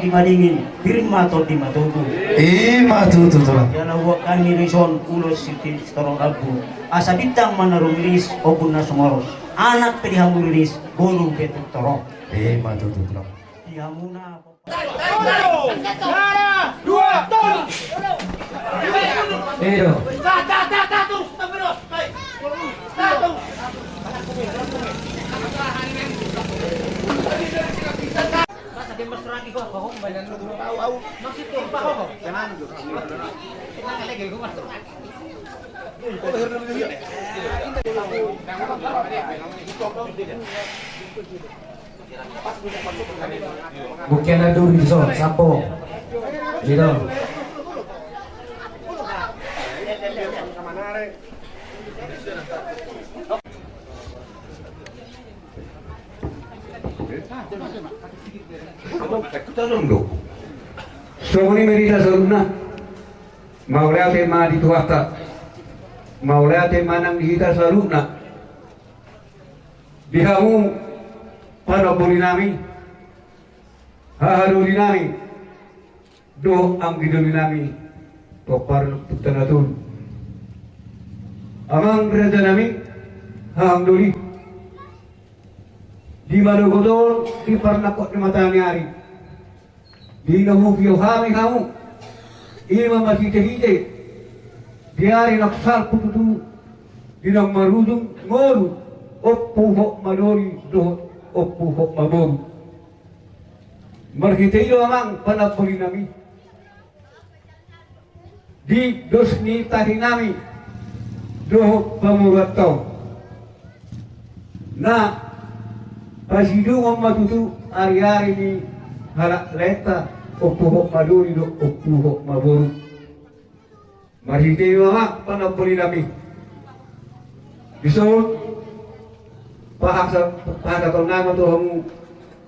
di madingin, piring mato di matutu. Matutu tuh. Yana huwag kami rison ulos siti storong rabu. Asa bintang manarumilis o na sumoro. Anak pedihamulilis, bolu betuk torong. Matutu tuh. Dihamuna. Dua, turun. Iyo. Terus, terus. Satu. Bukan ada duri so, sapo. Gitu. Sogoni merita soruna. Maulaya tema di tuata. Maulaya tema nang dihita soruna. Dihamu panopoli nami. Haharuri nami. Do ang gidoli nami. Topar putanatun. Amang raja nami. Hang doli. Di Malugodol, di Parnakot ni Matanyari. Di Nahubiyo kami kamu. Ima masite-hite. Diari naksal pututu. Di nang marudong ngoru. Oppuhok malori dohot. Oppuhok maboru. Marhiteyo amang panapuli nami. Di dosni tadi nami. Dohot pamuratau. Na pasidungan matutu ari-ari ni halak leta oppuhok maduri do oppuhok maboru. Marhiteyo amang panapuli nami. Bisul pahakatong nama tuhamu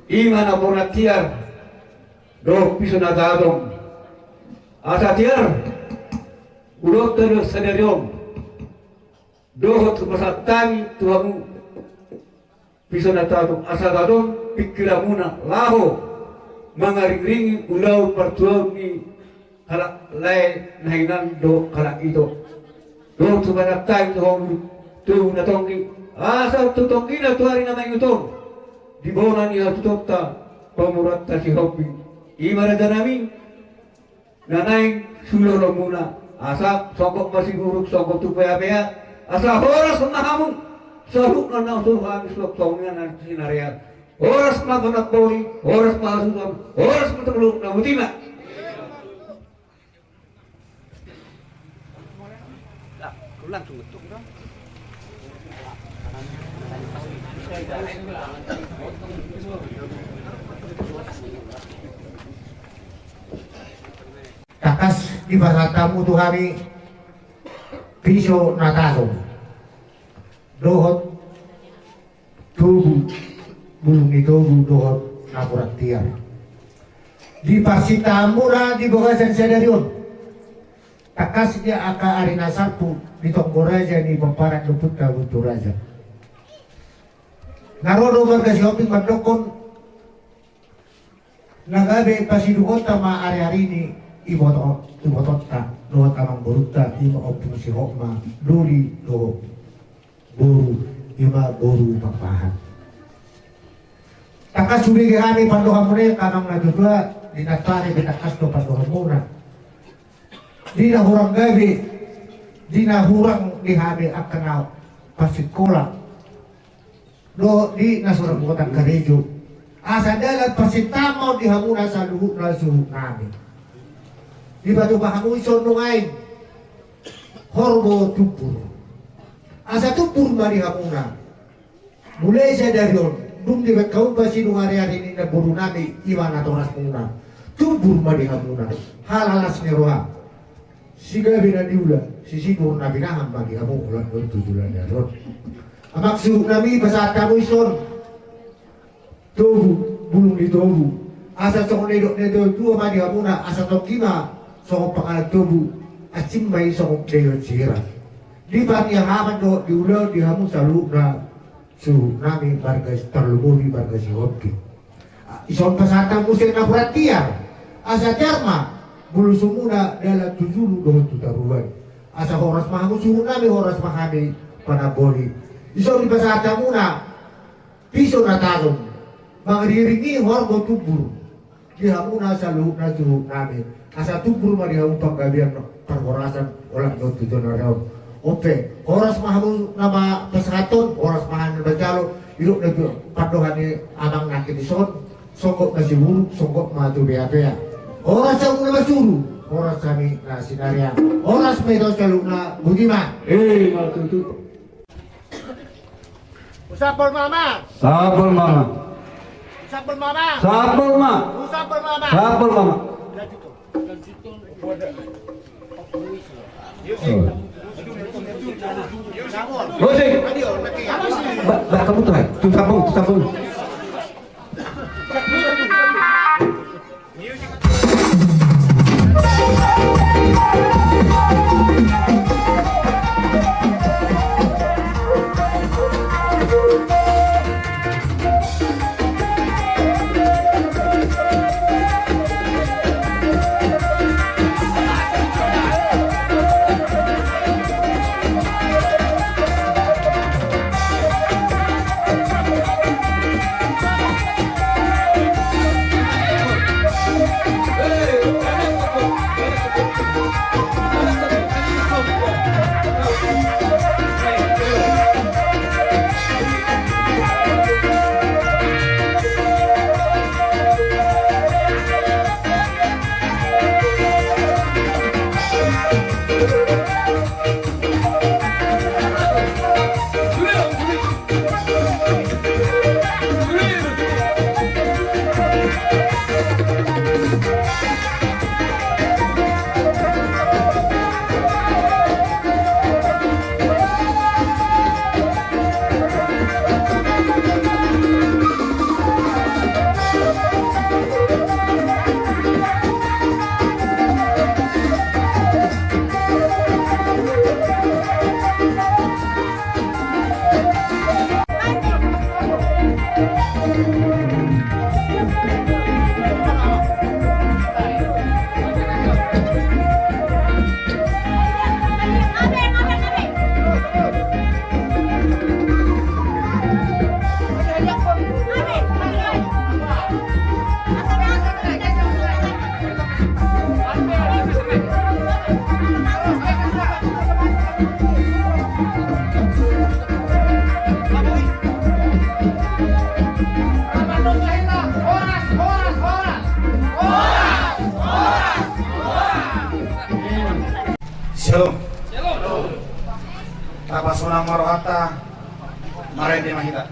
iman aporna tiar do piso nagadong asa tiar ulot terus sadariom dohot pasatani tuhamu piso nagadong asa gadong pikiramuna laho mangaring-ringi ulaw partuaw ni halak lain nahinan do halak ito do tumanatay tuhamu tuh natongki asa tutongki na tuari na mayutong di bona ni hatutokta pamurat ta si hobi imarada namin nanay sulolo muna asa sokok masiguruk sokok tupaya-paya asa horas mahamong saruk na nausuhan islok songan na sinarya horas makanak poli horas mahasutan horas matakluk na mutima langsung betul dong. Takas di tamu tu kami piso natalo dohot tubuh bulung itu dohot nakurat tiar di Pasitamura di Bogasan Sadarion takas dia aka arina sapu di Tonggoraja di Pamparat Luput Kabutu Raja Narodo warga Sioping Mandokon nagabe pasidukota ma ari-ari ini ibotot ta doa tamang boruta ima opung si hokma duri do boru ima boru papahan takas suri gehani pandohan mune kanang najudua dinatari betakas do pandohan muna dina hurang gabe dina hurang dihame akanal pasikola do di nasurang kota Karejo asa dagat pasitamo di hamuna sa luhut na suhut namin di batu bahamu ison nungain horbo tupur asa tupur mari hamuna mulai saya dari on dum di kau pasti hari ini na buru nabi iwana toras muna tupur mari hamuna halalas neroha siga bina diula sisi buru nabi naham bagi kamu ulang tujulan darot amak suruh nabi pasat kamu ison tohu bulung di tohu asa cok nedok nedok tu ama di hamuna asa tok kima sok pangalat tohu acim mai sok deyo cira di bani haman do di ulau di hamu salu na suruh nabi barga terlumuri barga si hoki ison pasat kamu sih na perhatian asa Jarma bulu sumuna dalam 72 juta rupiah. Asa horas mahamu suruh nami horas mahami panaboli. Iso di pasata muna piso na talong. Mangriringi horgo tubur. Dihamuna sa luhuk na suruh nami. Asa tubur marihamu panggabian perhorasan ulang no tujuan raw. Oke, horas mahamu nama peseraton, horas mahamu bacalo. Yuk na padohan ni amang nakin ison. Songkok nasi buruk, songkok matu bea-bea. Oras sa muna masuru, oras kami na sinarya. Oras may dos kalu na budiman. matutup. Usapol mama. Sapol mama. Usapol mama. Sapol ma. Usapol mama. Sapol mama. Musik. Kamu tuh, tuh sabung. Shalom. Tapasuna marohata marende mahita.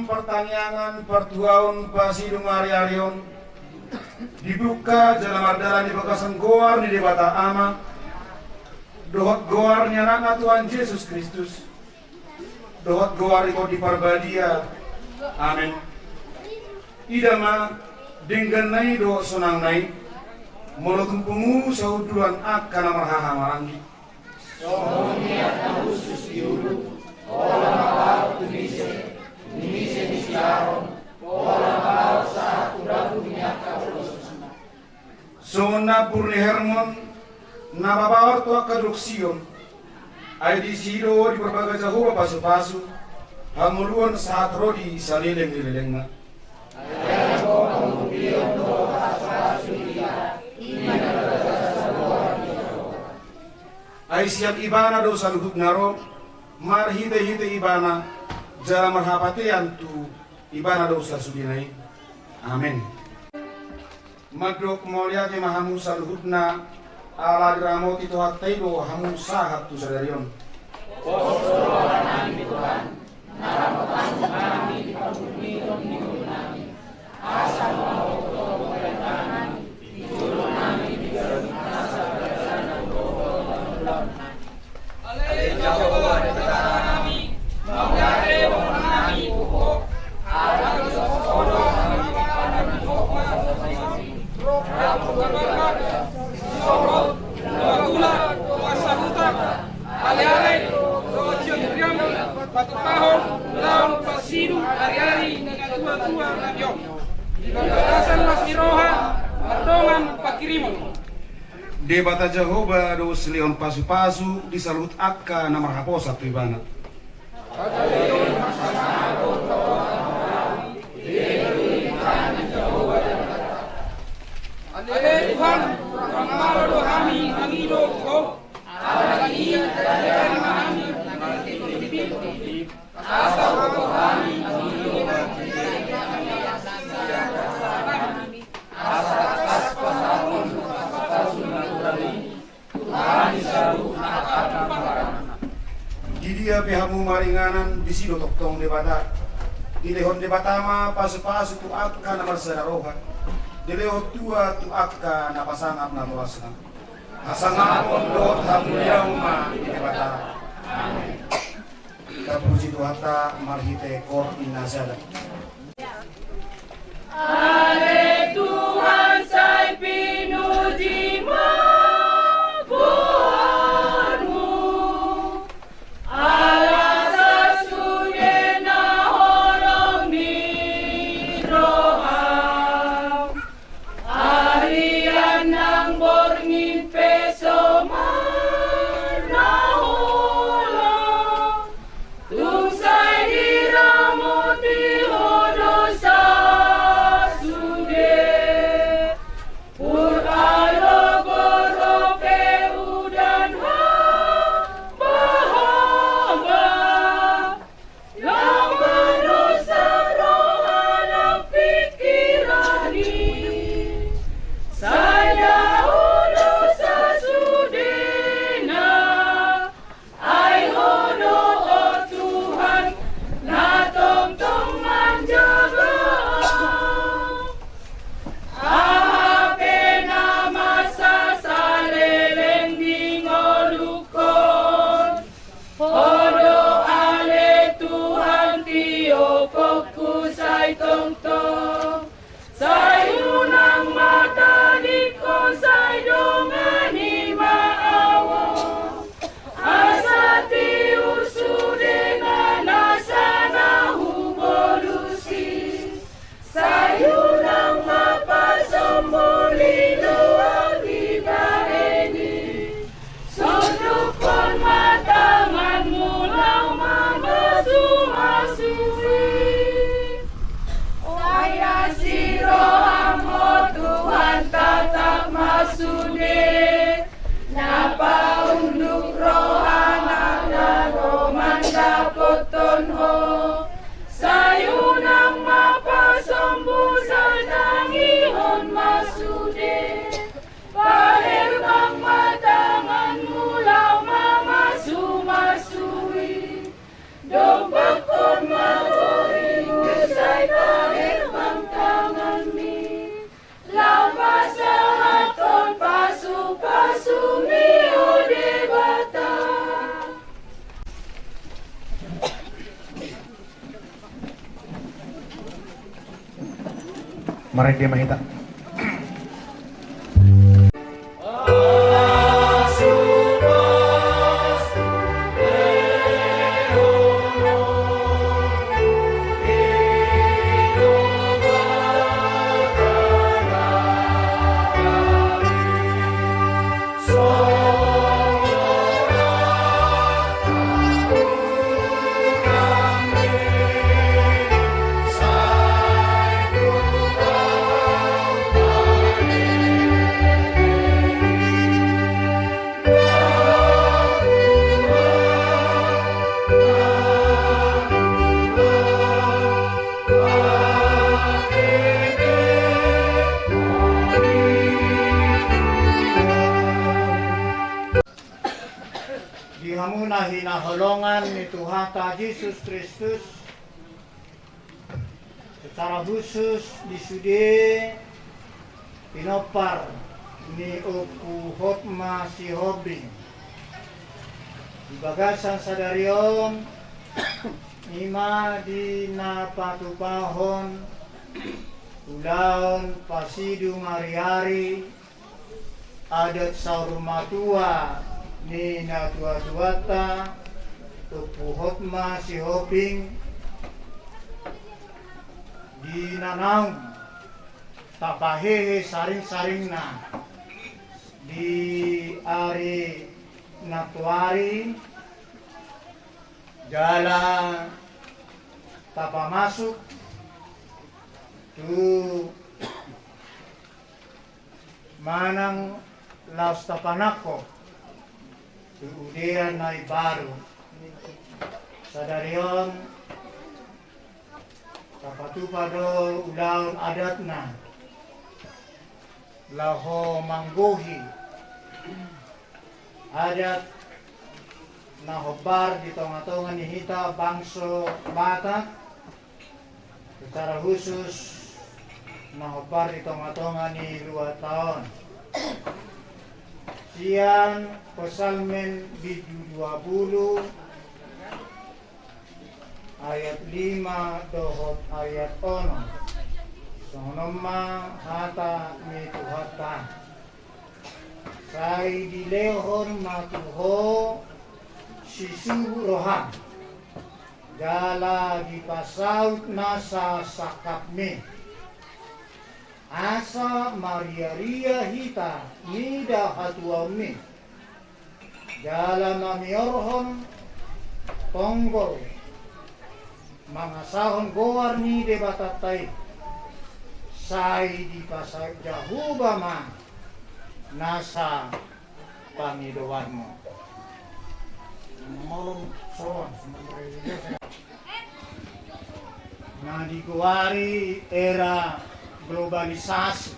Pertanyaan pertuaun pasidung ariarion dibuka dalam adalah di bekasan goar di debata ama dohot goarnya anak Tuhan Yesus Kristus dohot goar ikut di parbadia amin idama dengan nai dohot sonang nai molotum pengu saudulan akan marhaha marangi sonia khusus diulu olah mawar tunise Indonesia di Siaron, pola bangsa udah punya kaulos. Sona purni Hermon, nababawar tua kadruksium, ay di siro di berbagai jauh pasu-pasu, hamuluan saat rodi salileng-lileng na. Ayah ko kamupion do pasu-pasu dia, ini adalah sebuah Ay siap ibana do sa luhut ngaro, marhite-hite ibana, jala marhapatian tu ibana do sa sudinai. Amin. Madok molia ke mahamu sa luhut na, ala diramoti tu hatai do hamu sahat tu sadarion. Debata Jehovah do selion pasu-pasu disalut akka na marhaposa tu ibana. Ale Tuhan, Ramalo do kami angilo ko. Alagi dari kami asa ko kami angilo Di dia pihamu maringanan di sido toktong debata. Di lehon debata ma pasu-pasu tu akka na marsadaroha. Di lehon tua tu akka na pasangap na tuasna. Hasangapon do hamuliaw ma di debata. Amin. Terpuji Tuhata marhite kor inazala. Ale Tuhan sai pinuji Tuhanmu, ala sasudena horong ni roham, arian nang borngin peso maraholo, tungsai diramuti hodosa. Mari dia mahita. hamuna hinaholongan ni Tuhan Yesus Kristus secara khusus disude pinopar ni Oku Hotma si Hobing di bagasan sadarion ima di napatupahon ulaon pasidung hari-hari adat saurumatua ni natua-tuata Oku Hotma si Hobing di nanang tapahehe saring-saring na di ari natuari jalan tapa masuk tu manang laos tapanako tu udian nai baru sadarion kapatupado ulaon adatna laho manggohi adat na hobar di tonga-tonga ni hita bangso Batak secara khusus na hobar di tonga-tonga ni 2 tahun sian pesalmen bidu 20 ayat 5 dohot ayat 6 sonoma hata ni tuhata sai dilehon matuho sisu rohan dala di pasaut nasa sakapme asa maria-ria hita nida hatuame dala mamiorhon tonggol mangasahon goar ni debatatai sai di pasal jahubama nasa pamidowanmu molong soan nah dikuari era globalisasi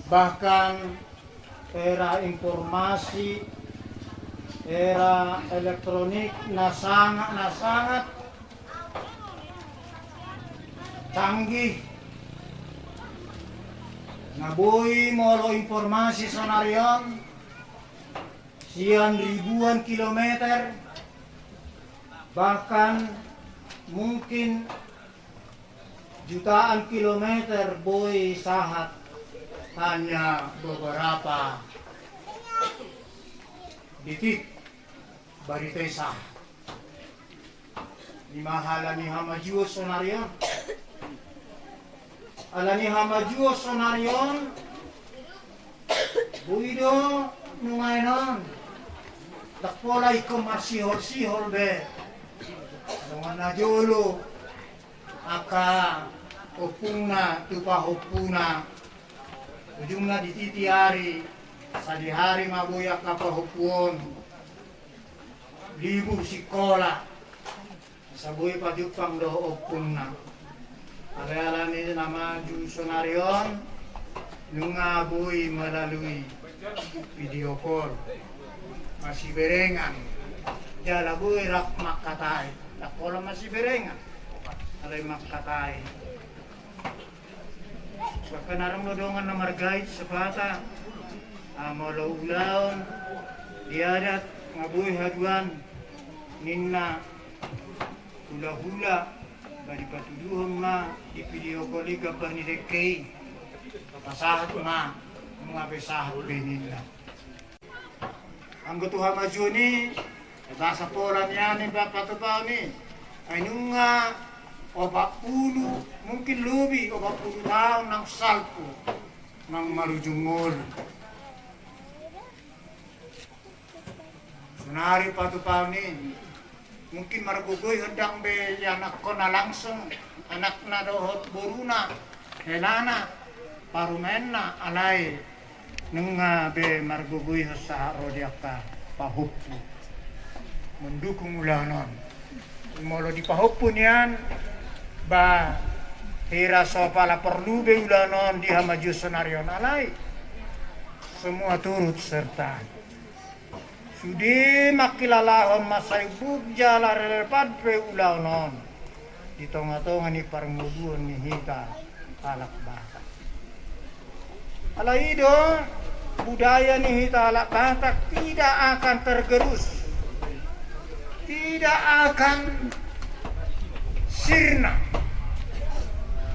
bahkan era informasi era elektronik na sangat canggih naboy molo informasi sonarion sian ribuan kilometer bahkan mungkin jutaan kilometer boy sahat hanya beberapa detik baritai sah di mahala ni hamajuo sonarion alani hamajuo sonarion buido nungainon takpola ikom marsihol-sihol be nungan na jolo aka opungna tupahopuna ujungna dititiari sadihari mabuyak na pahupuon libu sikola sabuy pajupang do opungna alayalan ni nama jusonarion nunga buy melalui video call masih berengan jala buy rak makatai takola masih berengan alay makatai bahkan arang lodongan na margait sa bata amalo ulaon diadat ngabuy haduan ninna hula-hula bari patuduhon na di video call gabar ni dekay pasahat na mga pesahat benin na ang gutuha majuni basa poran yan ni papatupaw ni ay nung 40 mungkin lebih 40 tahun ng salpo ng marujungol sunari patupaw ni mungkin margugoy hendang be anak ko na langsung anak na dohot buruna helana parumen na alay nung be margugoy sa rodiaka pahupu mendukung ulanon molo di pahupu niyan ba hira so pala perlu be ulanon di hamaju sonarion alay semua turut serta Sudi makilalahon masay bugja larelepan pe ulaunon. Di tonga-tonga ni parmuduan ni hita alak bata. Alaido budaya ni hita alak bata tidak akan tergerus. Tidak akan sirna.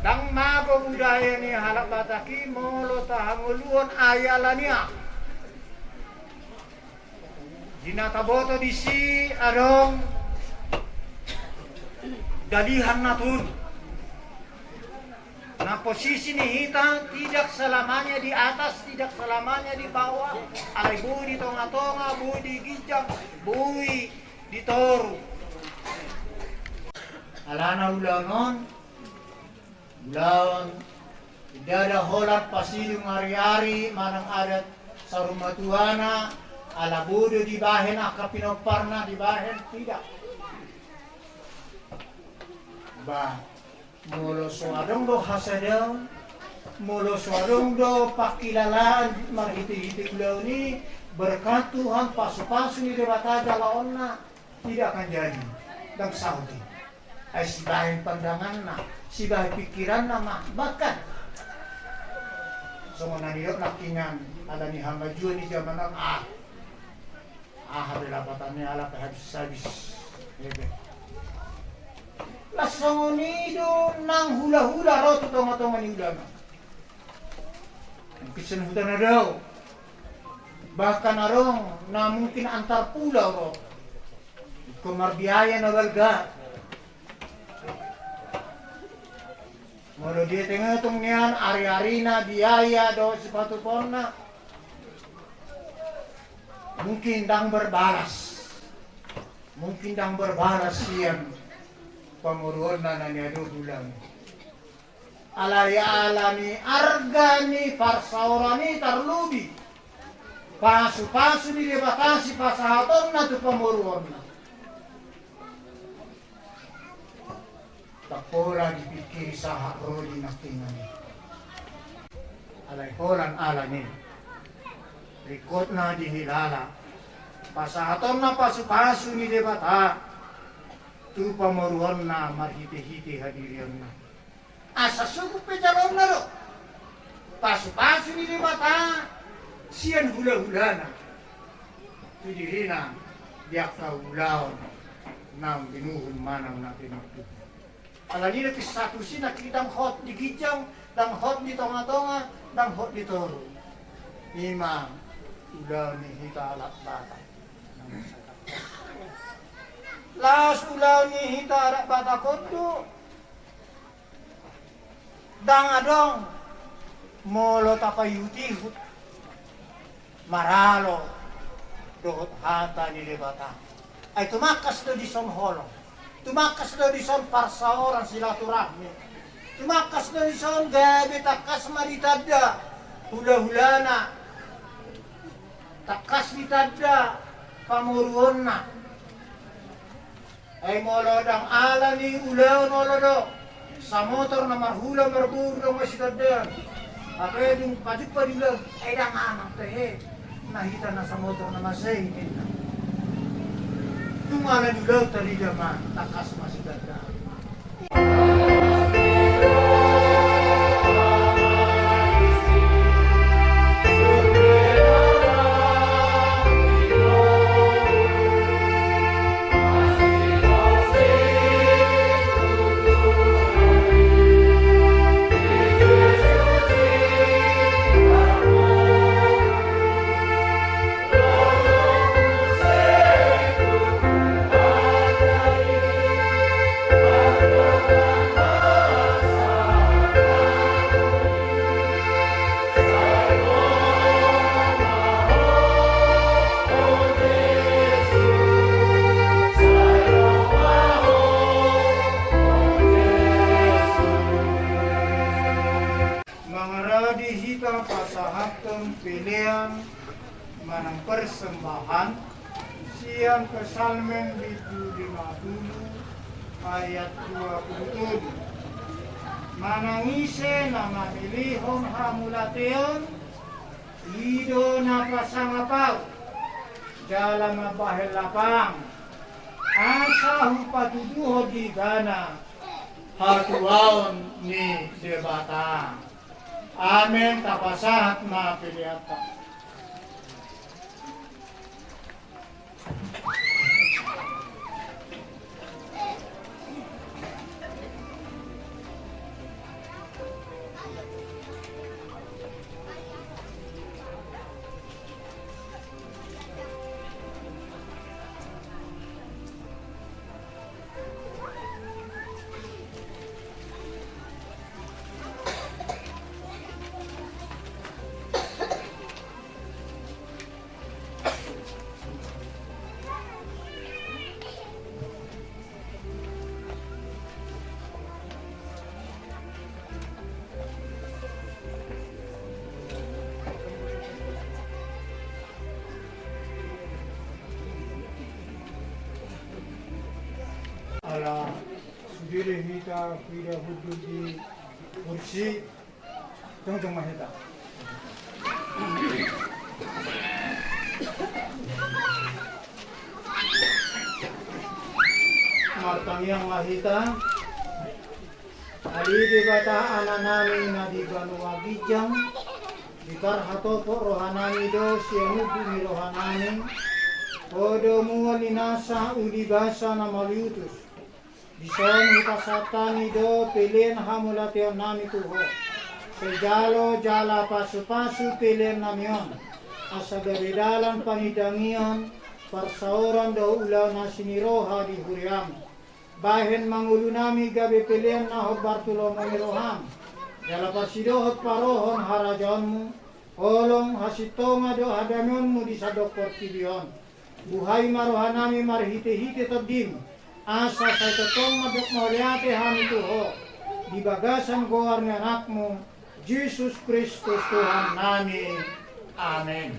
Dang mago budaya ni halak bata ki molo tahanguluan ayalania. Dinata boto di si adong dalihan natun. Nah posisi ni hita tidak selamanya di atas, tidak selamanya di bawah. Alai bui di tonga-tonga, bui di gijang, bui di toru. Alana ulanon, ulaon tidak ada holat pasidung hari-hari manang adat sarumah tuana. Ala bodo di bahen akapinoparna di bahen tidak. Bah, molo suadong do hasadong, molo suadong do pakilalaan marhiti-hiti ulau ni berkat Tuhan pasu-pasu ni debata jalaonna tidak akan jadi dan saudi. Ay si bahen pandangan na, si bahen pikiran na bahkan. So mananiyot nakingan ala ni hamba jua ni zaman habis lapatannya ala habis lasong nido nang hula-hula ro tonga-tonga ni ulama kisan hutan daw bahkan arong na mungkin antar pulau ro kemarbiaya na walga molo dia tengah tung nian ari-ari na biaya do sepatu ponna mungkin dang berbalas siang pemurun nananya dulang alaya alani argani parsaurani tarlubi pasu-pasu di debatasi pasahaton na tu pemurun tak pola dipikir sahak rodi nakingan alay polan alani rikot na dihilala pasahaton na pasu-pasu ni debata tu pamaruan na marhiti-hiti hadirian na asa suku pecalon na lo pasu-pasu ni debata siyan hula-hula na tu dirina diak kaulaon na binuhun manang natin ito alani na kisatu si nakitang hot di gijang dang hot di tonga-tonga dang hot di toro ima ulau ni hita alat bata las ulau ni hita alat bata kondo dang adong molo tapayuti maralo dohot hata ni lebata ay tumakas do di son holo tumakas do di son parsaoran silaturahmi tumakas do di son gabi takas maritada hula-hulana takas ditadda pamuruonna ay molodang ala ni ulaw nolodo sa motor na marhula marbur do masitadda apay yung pajuk pa dilag ay dang anak tehe nahita na sa motor na masay tumala dilag tali jaman takas masitadda pilihan manang persembahan siang kesalmen di 50 ayat 27 manangise nama milihon hamulateon ido napasangapau jalan mabahel lapang asa patuduho di gana hatuaon ni debata. Amen tapasahat mapiliata. Ala sendiri kita tidak duduk di kursi tungtung mahita. Matang yang mahita ali di bata ananami na di Banua Gijang di karhato po rohanani do siyanubu ni rohanani odo muali nasa udibasa na maliutus Bison hikasatani do pilihan hamulatyon nami tuho. Sejalo jala pasu-pasu pilihan namion. Asa gabidalan panidangion. Parsauran do ulaw na siniroha di huriam. Bahen mangulu nami gabi pilihan na hobartulo maniroham. Jala pasidohot parohon harajonmu. Olong hasitonga do hadamionmu di sadok portibion. Buhay marohanami marhite-hite tabdim. Asa sa totong mabok mauliate hami tuho di bagasan goar ni anakmu Jesus Kristus Tuhan namin. Amen.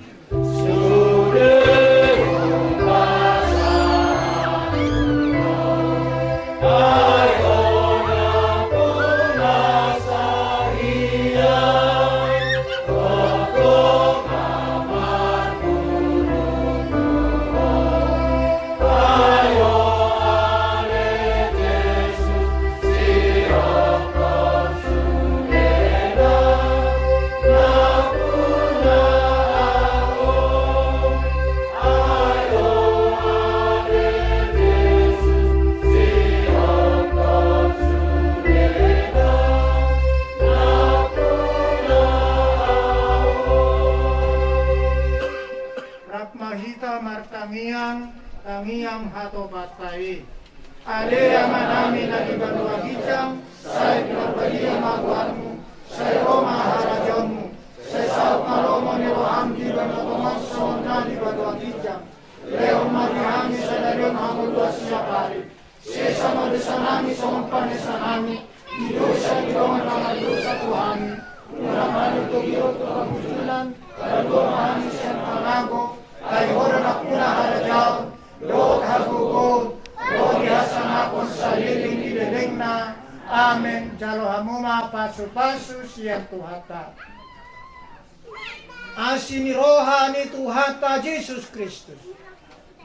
Tangiang hato batai. Ale amanami na di Banua Gijang, say pinagbalia maguanmu, say Roma harajonmu, say saot maromo ni Roham di Banua Tomas sa di Banua Gijang. Leon marihami sa dalion hamulwa siya pari. Siya sa madesanami sa magpanesanami, idosa idongan mga idosa Tuhani. Unaman ito giro to ang usulan, kalbo mahami siya panago, kay horan akuna harajaw. Lord hagugod, Lord yasan akong sariling ililing na. Amen. Jalo hamuma pasu-pasu siyang tuhata. Asiniroha ni tuhata Jesus Kristus.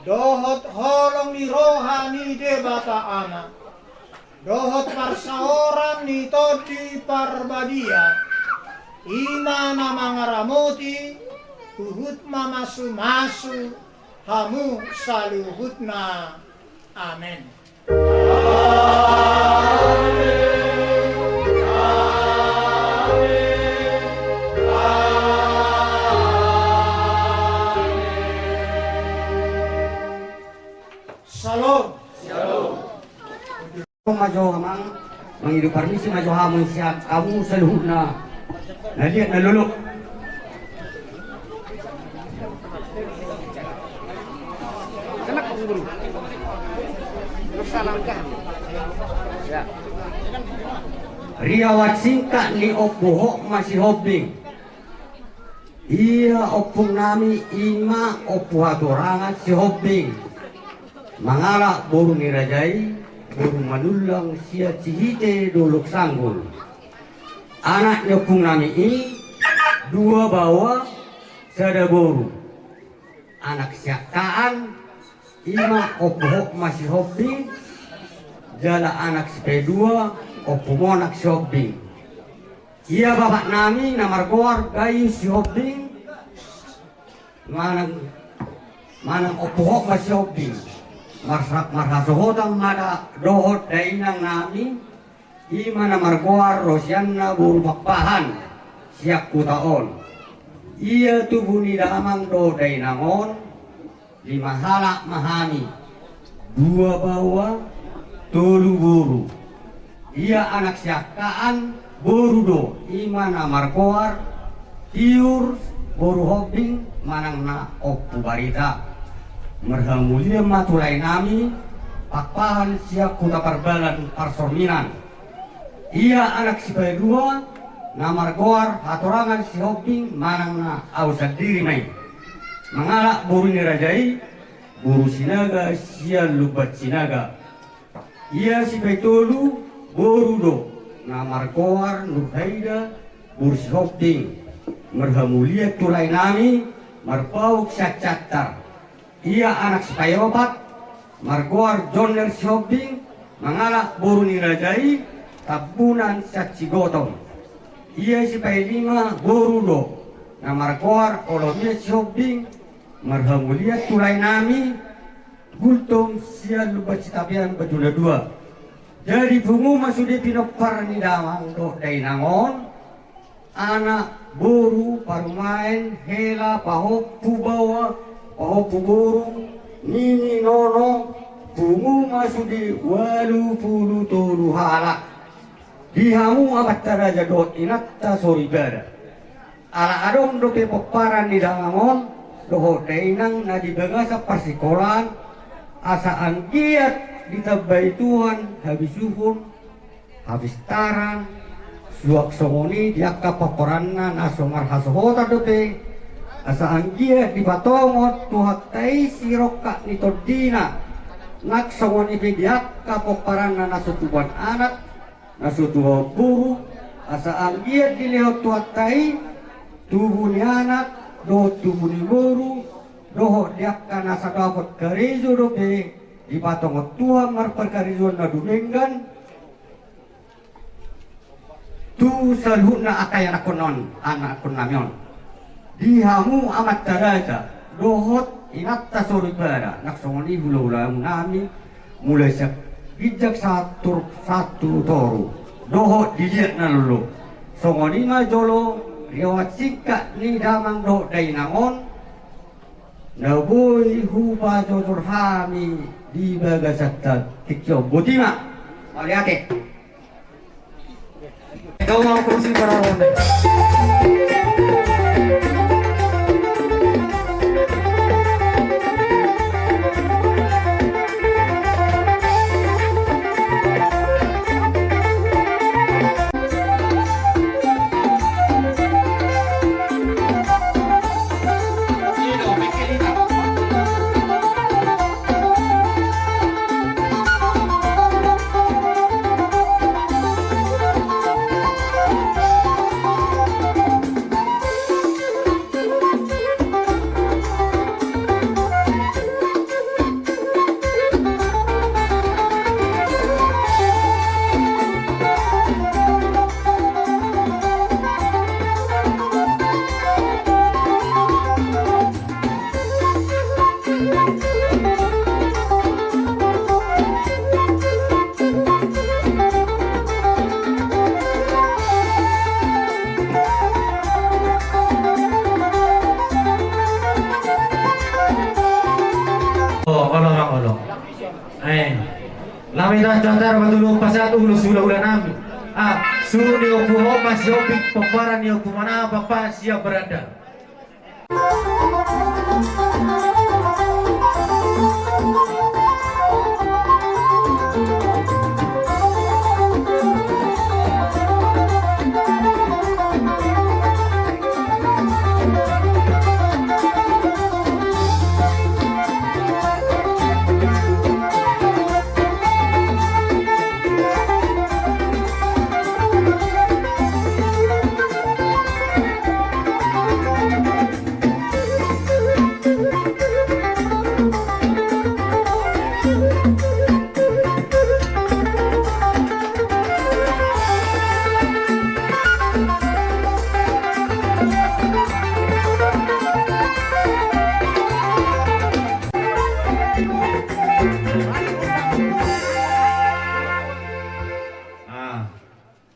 Dohot holong ni roha ni debata ama. Dohot parsaoran ni todi parbadia. Ima na mga ramoti, tuhut mamasu-masu, hamu saluhut na. Amen. Salam. Majo hamang menghidup permisi majo hamun siap kamu saluhut na. Naliat naluluk. Ya. Riawat singkat ni opohok masih hobbing. Ia opung nami ima opuh atorangan si hobbing. Mangalak burung irajai, burung manulang sia cihite dolok sanggul. Anak nyopung nami ini dua bawa sada boru. anak siakaan ima opo masih hobi jala anak sepedua opo monak si hobi iya bapak nami namar goar gayu si hobi manang opo masih hobi marhasohotam mada dohot dainang nami ima namar goar rosyanna buru bakpahan siak kutaon iya tubuh ni damang do dainangon lima halak mahami dua bawa tolu buru ia anak siakaan boru do imana markoar tiur boru hobing manang na oppu barita merhamulia matulai nami pakpahan siak kuta parbalan parsorminan ia anak si dua namar goar hatorangan si hobing manang na ausad diri main mangalak boru ni rajai boru sinaga sia lubat sinaga ia si baitolu boru do namar goar nurhaida boru si hobing merhamulia tulai nami marpauk syacatar ia anak si payobat margoar joner si hobing mangalak boru ni rajai tabunan saksi gotong ia si pailima boru do namar goar olomia si hobing marhamulia tulai nami gultom sia lubat citapian bajuna dua jadi bungu masude pinopar ni damang do dainangon anak boru parumain hela pahoppu bawa pahoppu boru nini nono bungu masude 83 halak dihamu amat taraja do inatta soribada ala adong do pepoparan ni dangangon doho dainang na dibagasa persikolan asaan giat ditabai Tuhan habis suhun habis taran suak songoni diakka paporanna nasomar hasohota dope asaan giat dibatongot tuhat tai siroka nitodina nak songoni pe diakka paporanna nasutuban anak nasutuwa buru asaan giat dilehot tuhat tai tubuh ni anak do tubuh ni boru doho diakka nasa dapat karizo dope di patongot Tuhan marpar karizo na dumenggan tu salhuna akaya nakonon anak kun namyon dihamu amat taraja dohot inatta soribara naksongoni hula-hula nami mulai sak bijak satu toru dohot dilihat na lulu songoni nga jolo riwat sikak ni damang do dainangon naboy huba jojor hami di bagasatta tikyo butima maliate kau mau kursi para ronde Lamina cantar matulog pasat ulo sula-ula namin. Suruh ni opo mas yopik paparan ni opo mana papa siap berada.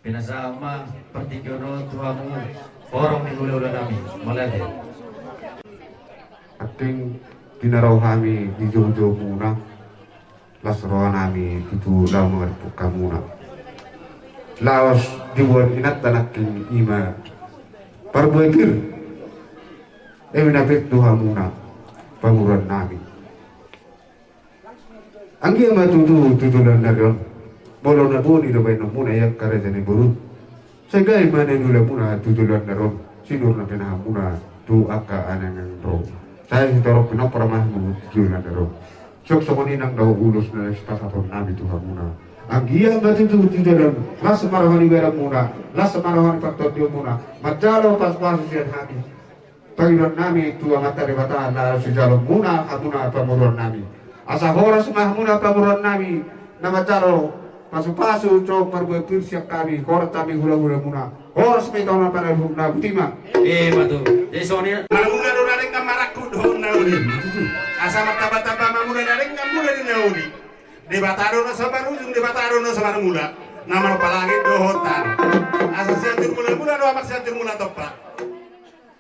pinasama pertikyono tuamu orang di ulah nami malade ating dinaraw kami di jojo muna lasro nami itu daw mengerti muna laos dibuat inat tanaking ima parbuekir minapit Tuhan muna panguran nami anggi ama tutulan na ron bolo na po nila ba muna yak karajani burut sehingga imana nila muna tutulan na ron sinur na pinamuna tu aka anang ro saya sitorok pinaparamah mo tutulan na ron sok sokonin ang daw ulos na istasaton nami Tuhan muna anggi ama tutulan las marahani berang muna las marahani pagtotyo muna majalo pas-pas siya hati Panginoon namin ito ang ataribataan na si Jalong muna at muna pamuron namin. Asa horas mah muna pamuron namin na mataro pasu-pasu cok parbuepir siap kami horas kami hula-hula muna. Horas may kawan panalhug na butima. matu Jason Mula do naring kamarak kudo nauli. Asa mataba-taba mamula naring kamula ni nauli. Di bataro na sa barujung, di bataro na sa marmula. Naman palangit dohotan. Asa siatir mula-mula do amat siatir mula topak.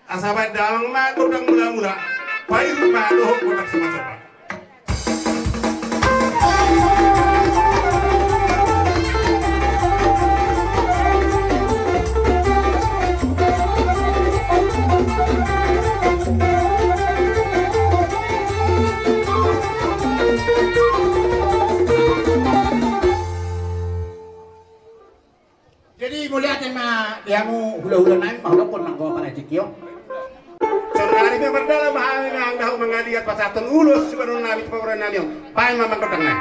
Asabat dalang ma tudang mula-mula pairu ma dohok kotak sama-sama jadi muliatin ma diamu hula-hula naik mahulapon ng gawa panajikyo. Sorry may berdalam mahal nga ang daw mga liat pasatong ulos siguro namin paboran namin paano mamagkotang na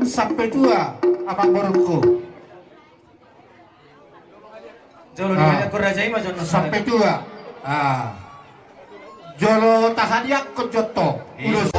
sampai tua abang borongku. Jolo di mana kurajai mah jono Sampai tua. Jolo tahadiak ke joto. Urus.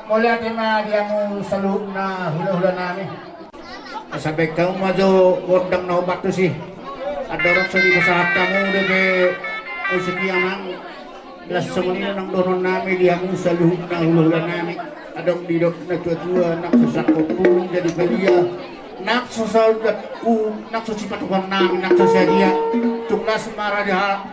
Mula din na dia mo sa loob na hula-hula namin. Sabi ka mo madyo wordang na ubat to si. Adorot sa libo sa hapta mo debe o sa kiyaman. Las sa munila ng doron namin dia mo sa loob na hula-hula namin. Adong didok na tua-tua nagsasakot pulong jadi balia. Nagsusipatukan namin nagsasadya. Tuklas mara diha.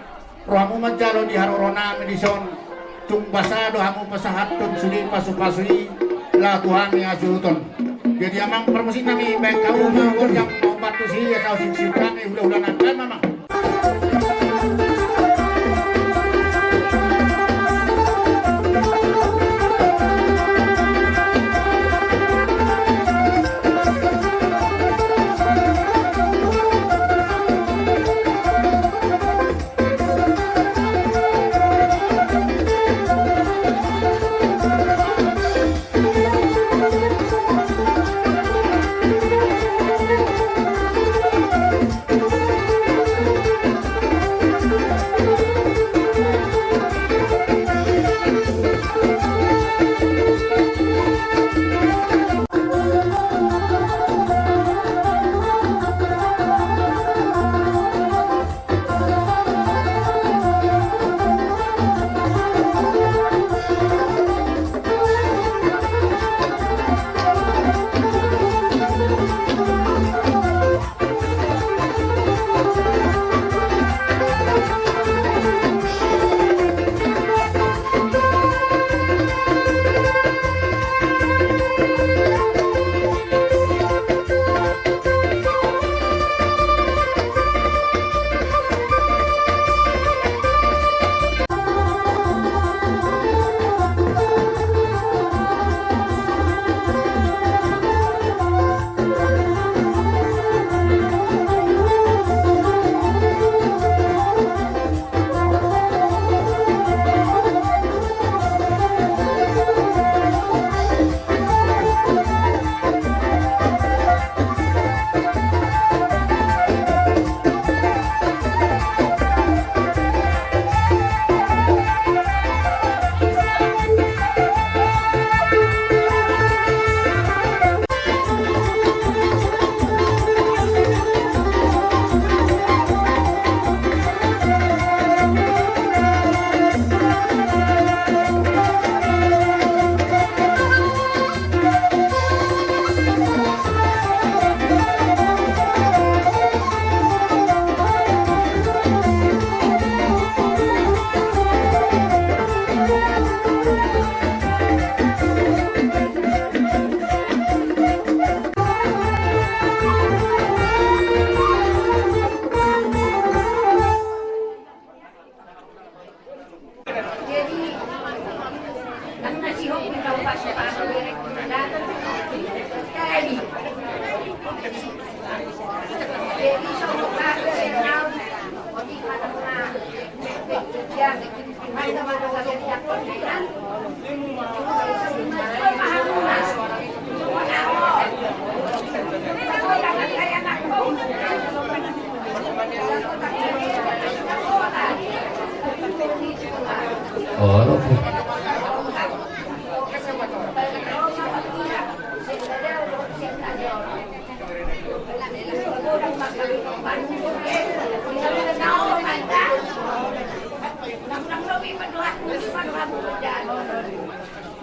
Rohamu manjaro di haroro namin di son. Tung basado hamu pasahatun suli pasu-pasui la Tuhan yang ajuruton. Jadi amang permusin kami baik kau mau yang mau bantu sih ya tahu sih kami udah nanti mamang.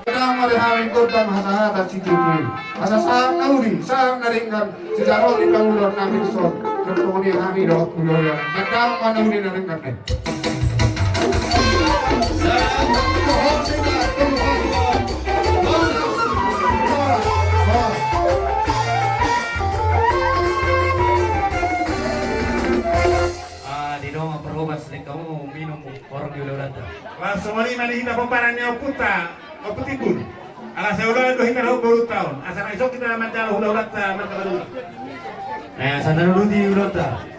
Kadang marihawin korban hata-hata si Titi. Asa saan naudi, saan naringgan si Jaro di Pangulon namin son. Contohnya kami doh Pangulon. Kadang manaudi naringgan eh. Di dong perhobat sedek kamu minum orang di ulah data. Langsung mali mali kita pemparannya puta, putibun. Alas saya udah dohin kalau baru tahun. Asal esok kita menjalan ulah data mata baru. Sana dulu di ulah data.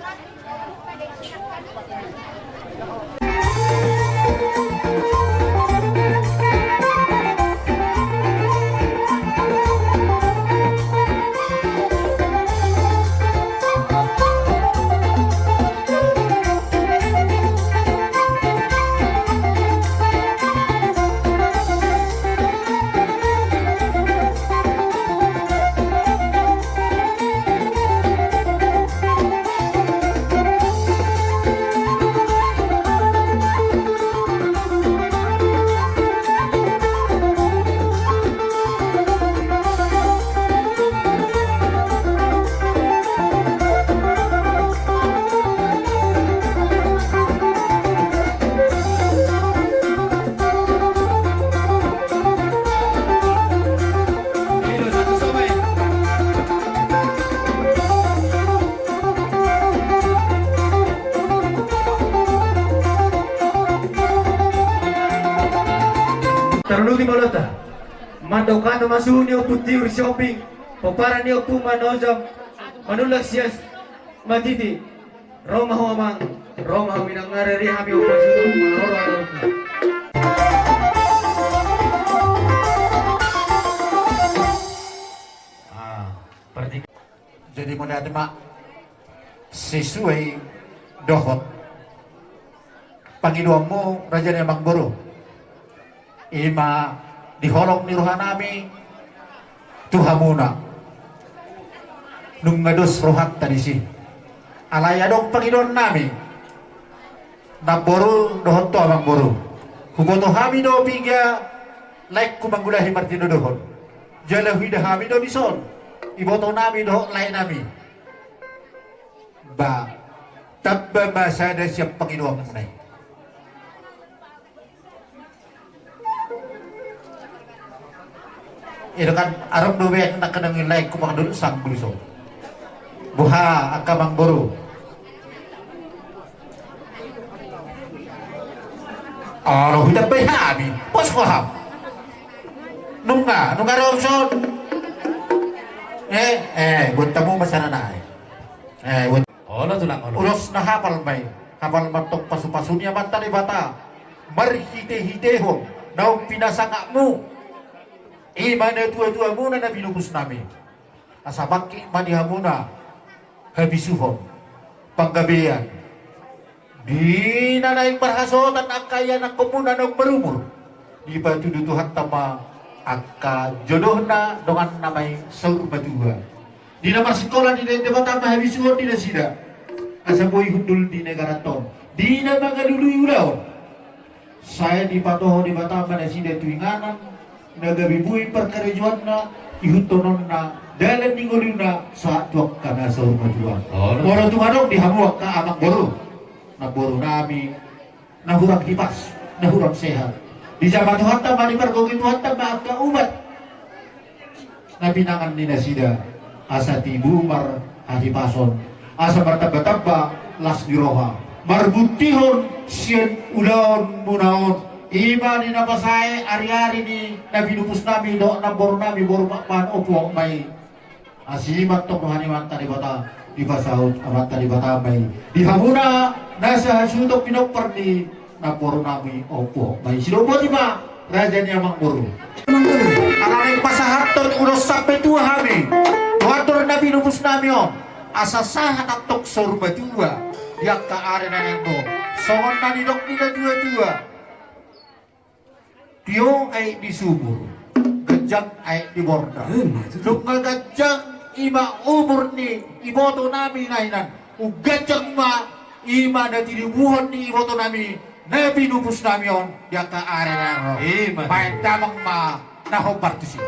Terlalu di balota. Mandokano masuni o putiur shopping. Papara ni o manozam. Manulak siyas matiti. Roma ho amang. Roma ho minangarari hami o pasudo maroro. Jadi muna mak sesuai dohot Panginoon mo Raja ni Mangboro ima dihorong ni rohanami Tuhan muna nung ngados rohat tadi si alaya dong Panginoon nami Nagboro dohot to Mangboro huboto hami do piga like kumanggulahi Martino dohot jala huida hami do bison iboto nami dohot lain nami ba tabba masada siya Panginoon nanay itu kan Arab dobe nak kena nilai kumang dulu sang buliso buha akamang boru aro hidup behami pos koham nunga romson buat tamu masyarakat buat ulos na hapal may hapal matok pasu-pasunya mata ni bata marhite-hiteho nau pinasangakmu imana tua-tua muna na binubus namin asabaki manihamuna habisuhon panggabihan di nanaing barhasotan akaya ng kumuna ng berumur di batu dutuhan tama akka jodoh na dengan namay saur badua di nama sekolah di debat tama habisuhon di nasida asaboy hundul di negara ton di nama gadulu ulaw saya di patoho di batama nasida tuinganan nagabibui perkarejuan na ihutonon na dalam ningolin na sa tuwak ka na sa rumatuan orang tumanong dihamuak ka amang boro na boro nami na hurang dipas na hurang sehat di zaman Tuhan tama ni pergogi Tuhan tama ka umat na binangan ni nasida asa tibumar hatipason asa martaba-taba las diroha marbutihon siyan ulaon munaon Ima ni napasay ari-ari ni nabinupus nami do nambor nami boru pakpan opo may asimat tong haniman tadi bata di pasahut amat tadi bata may di hamuna nasa sutok pinopper ni nambor nami opo may silopo di ba raja ni amang boru alalay pasahaton ulos sampai tua hami tuator nabinupus nami on asasahan at toksor badua yak ka are na nendo songon nani dok nila dua-dua Tio ay di sumur, gajang ay di borda. Nung gajang ima umur ni iboto nami nainan, gajang ma ima na tinibuhan ni iboto nami na pinupus nami yon, yang ka are na ro. Main tamang ma nahobartusi.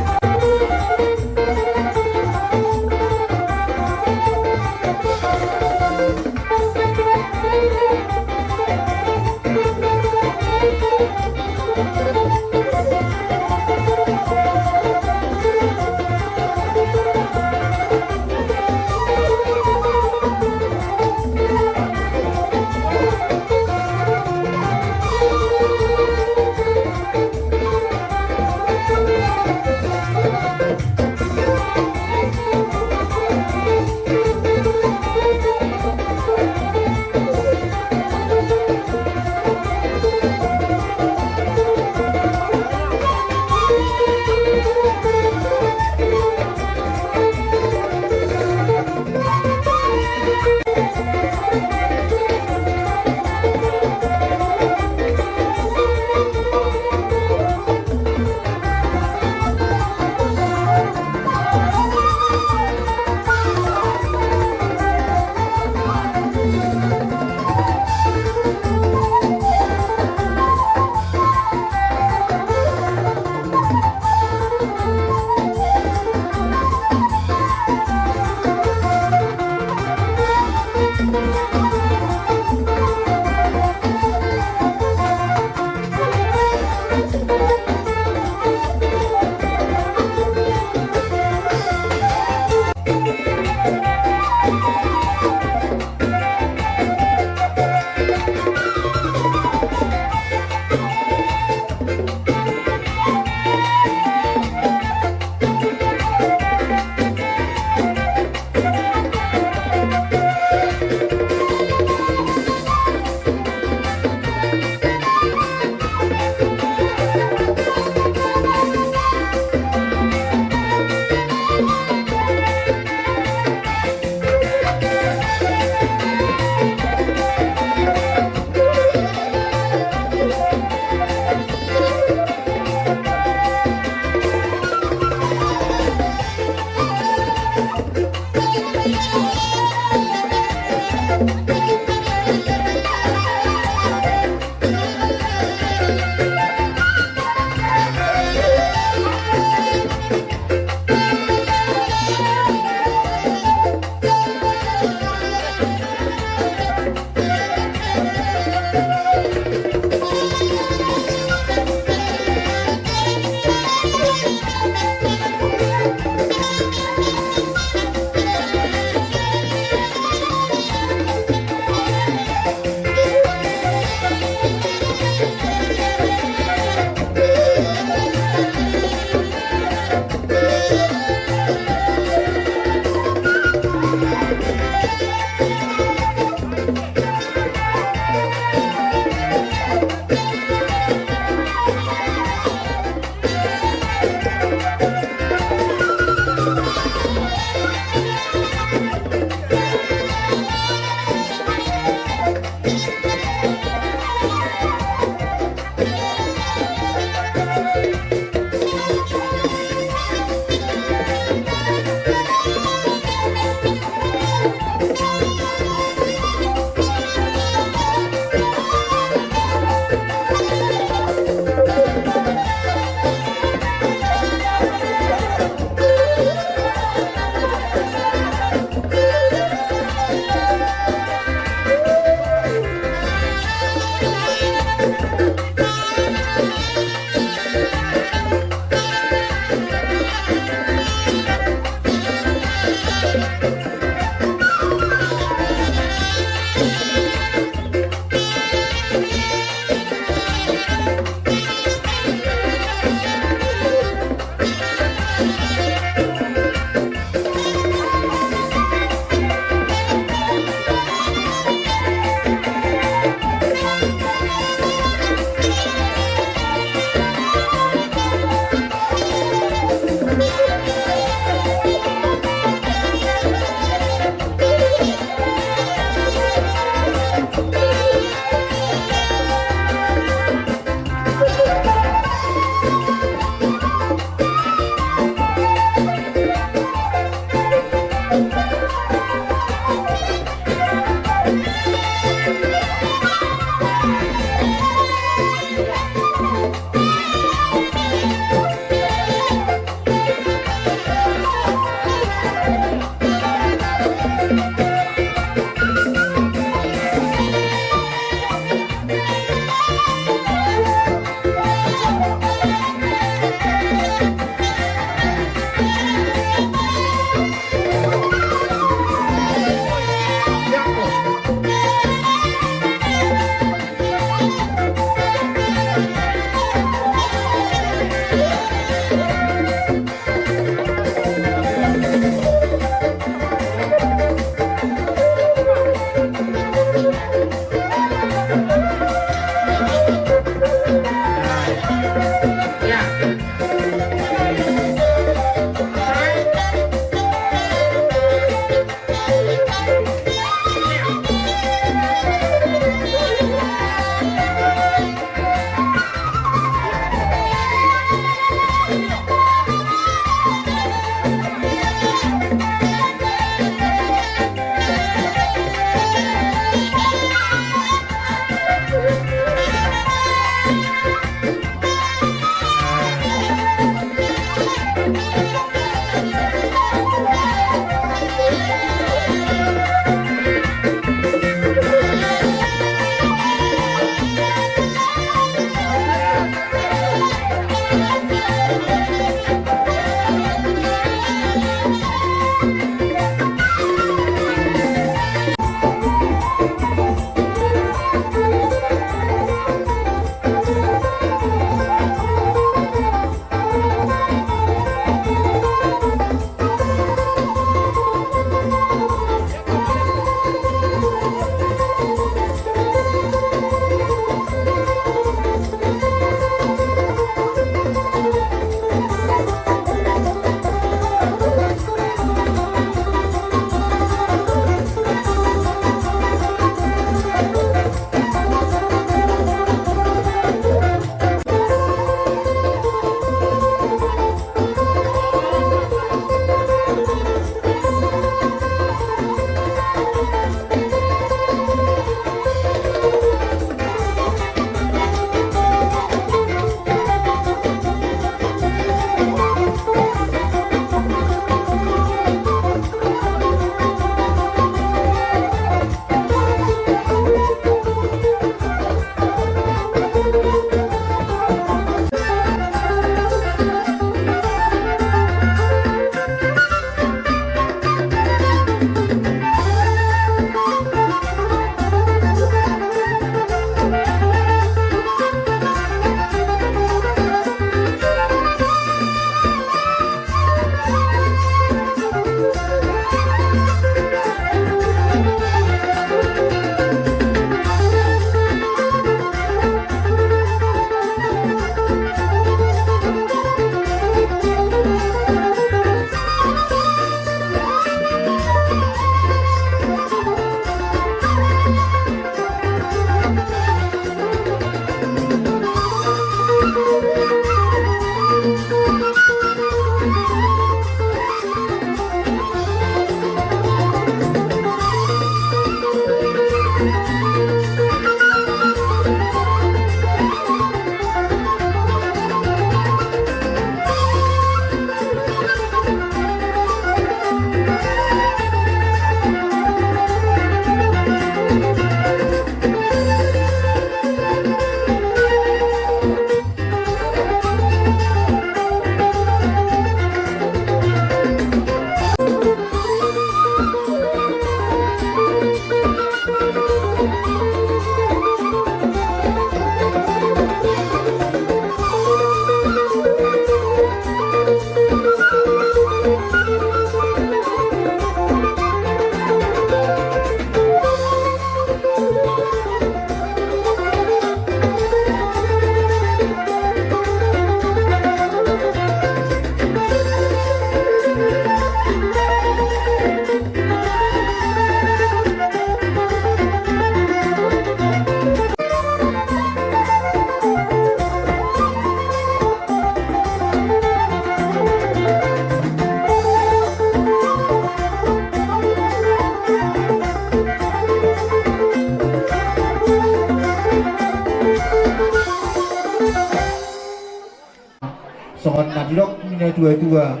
Sohon nadlok mina dua-dua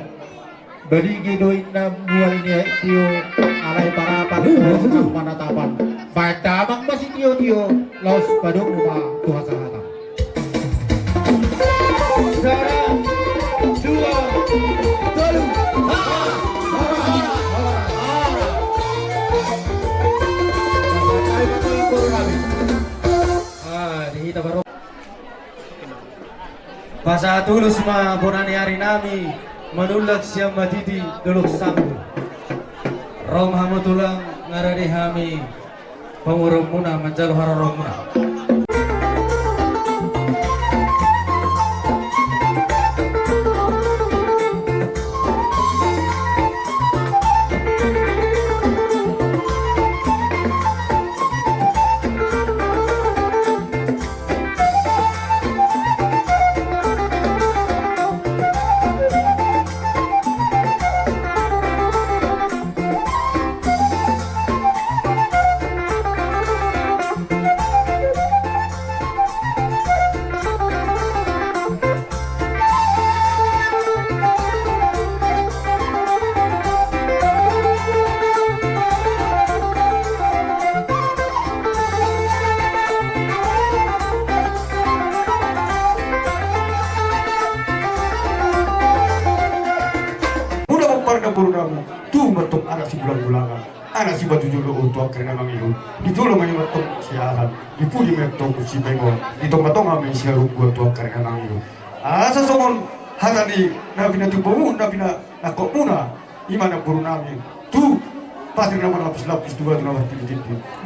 beri gidoin na buhay niya tiyo alay parapan ng panatapan baik damang masih tiyo laos padung rumah Tuhan Sahata sekarang dua tolu dihita baru Pasa tulus ma bonani hari nami menulak siam matiti duluk sanggu Rom hamutulang ngarani hami pengurung muna menjalu hararong muna Burungamu tu metok anak si bulang-bulangan anak si batu julu untuk kerana mengiru ditolong menye metok siaran dipudi metok si bengong ditong-tong ame si haru buat tua kerana mengiru asa somon hatani nabina tu bomu nabina nakok muna imana burunami tu pasti nama lapis-lapis dua tu nama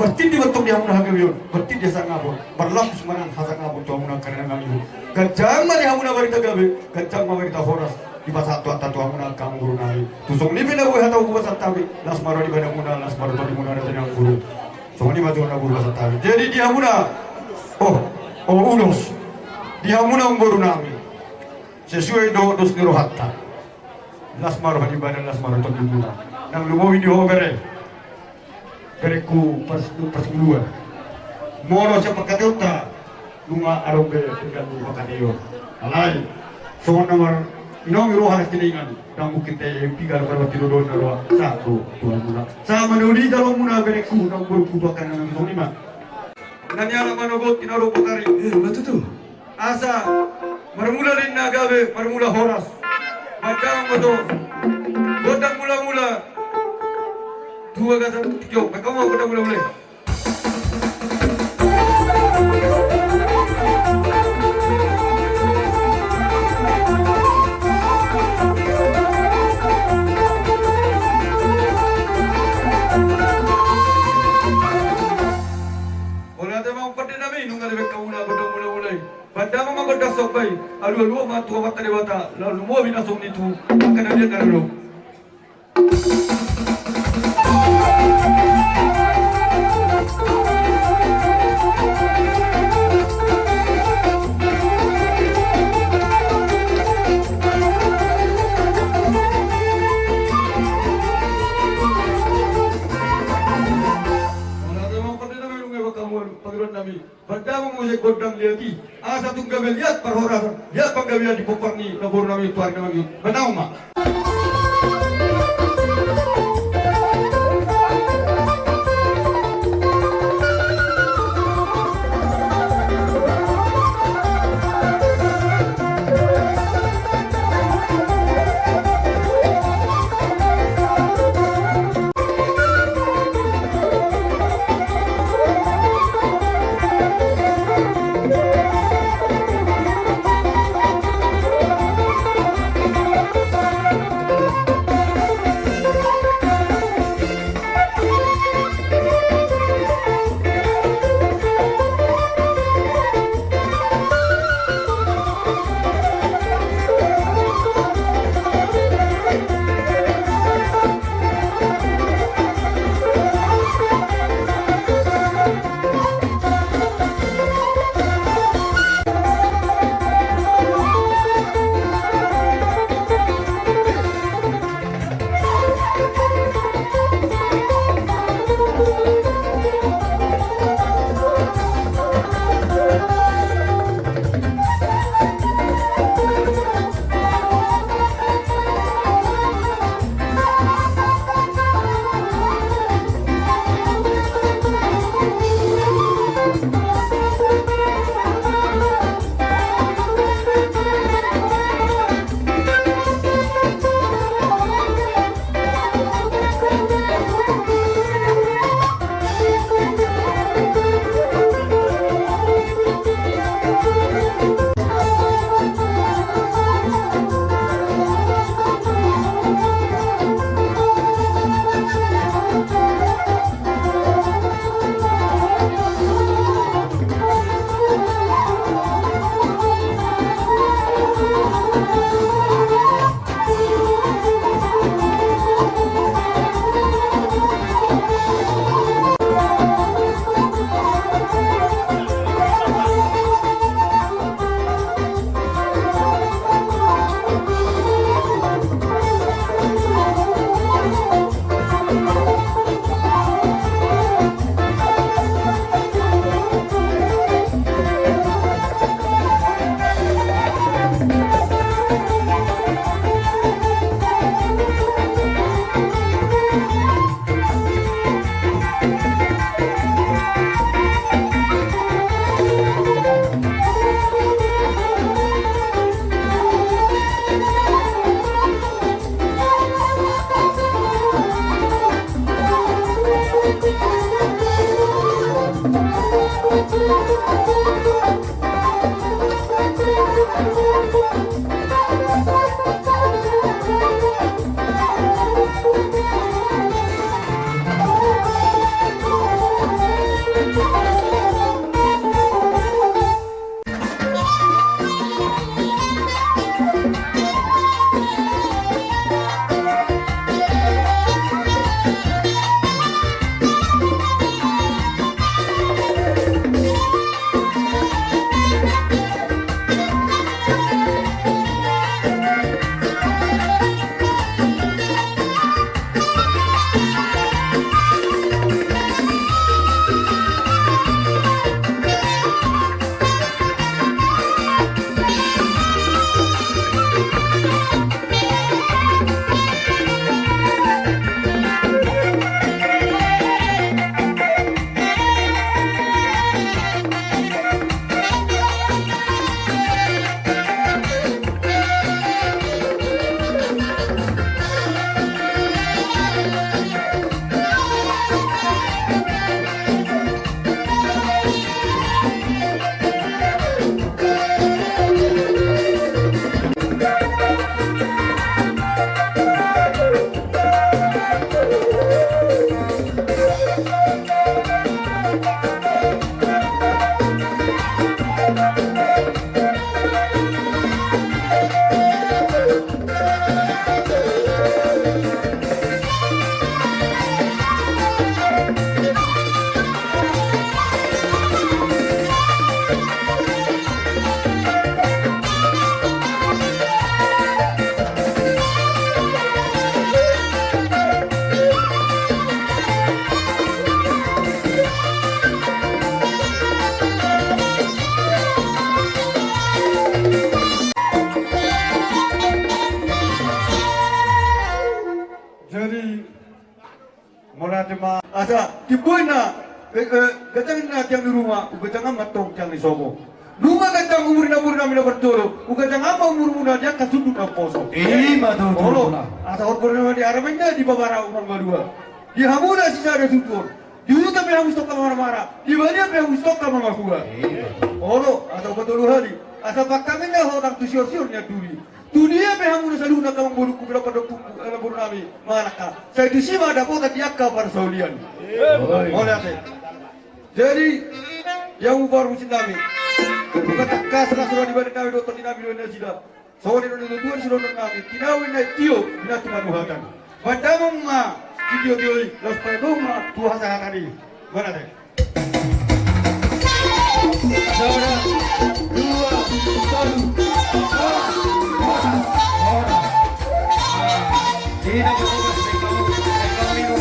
bertindi metok dia muna hagawion bertindi sang ngabon berlapis manan hasang ngabon tua muna kerana mengiru gajang mari hamuna barita gabe gajang barita horas di pasat tua tatu amuna kang guru nari tusong ni bina buah tahu pasat tabi las maro di bana muna las maro di muna ada yang guru song ni matu na guru pasat tabi jadi dia muna ulos dia muna guru nami sesuai dos kilo hatta las maro di bana las maro di muna nang lumo video bereku pas dua moro siapa kata lunga aroge dengan bakadeo alai so nomor Inong irohan kilingan nang bukit yang tiga lepas tidur dua satu tuan mula. Sama nuri dalam muna bereku nang berkuda kan nang soni mah. Nanya nama nogot kinaro potari. Betul tu. Asa bermula rin nagabe bermula horas. Macam betul. Godang mula-mula. Dua kata tiga. Kau mau godang mula-mula. Pada mama berdas sopai, alu matu mata dewata, lalu mau bina song itu akan ada dalam. Panginoon kamu Panginoon namin. Bandang mo sa godang liyati. Asa itong gabil yat parhorasan. Yat panggabihan di pupar ni naburo namin tuwag namin. Banaw ma. asa kibuina gajang na tiang di rumah ugajang matong tiang di sobo rumah gajang umur na mina bertoro ugajang ama umur muna dia kasudut na poso Madu olo asa horpor na di aramanya di babara umur badua di hamuna sisa ada tutur di uta pe hamus toka mara di bania pe hamus toka mama kuwa olo asa betul hari asa pakamenya hodang tusior-siornya duri dunia pe hamuna saluna kamang boru kubira pada boru nami manaka saya di sima ada kota diakka pada saulian oleh ate jadi yang baru nami bukan kasra sudah dibanding kami dokter di nabi dua sida sore dua dua sudah nami tinawin na tio bina tuhan Tuhan badamong ma video dioi los padoma Tuhan sakakari mana teh saudara dua satu tidak berubah kami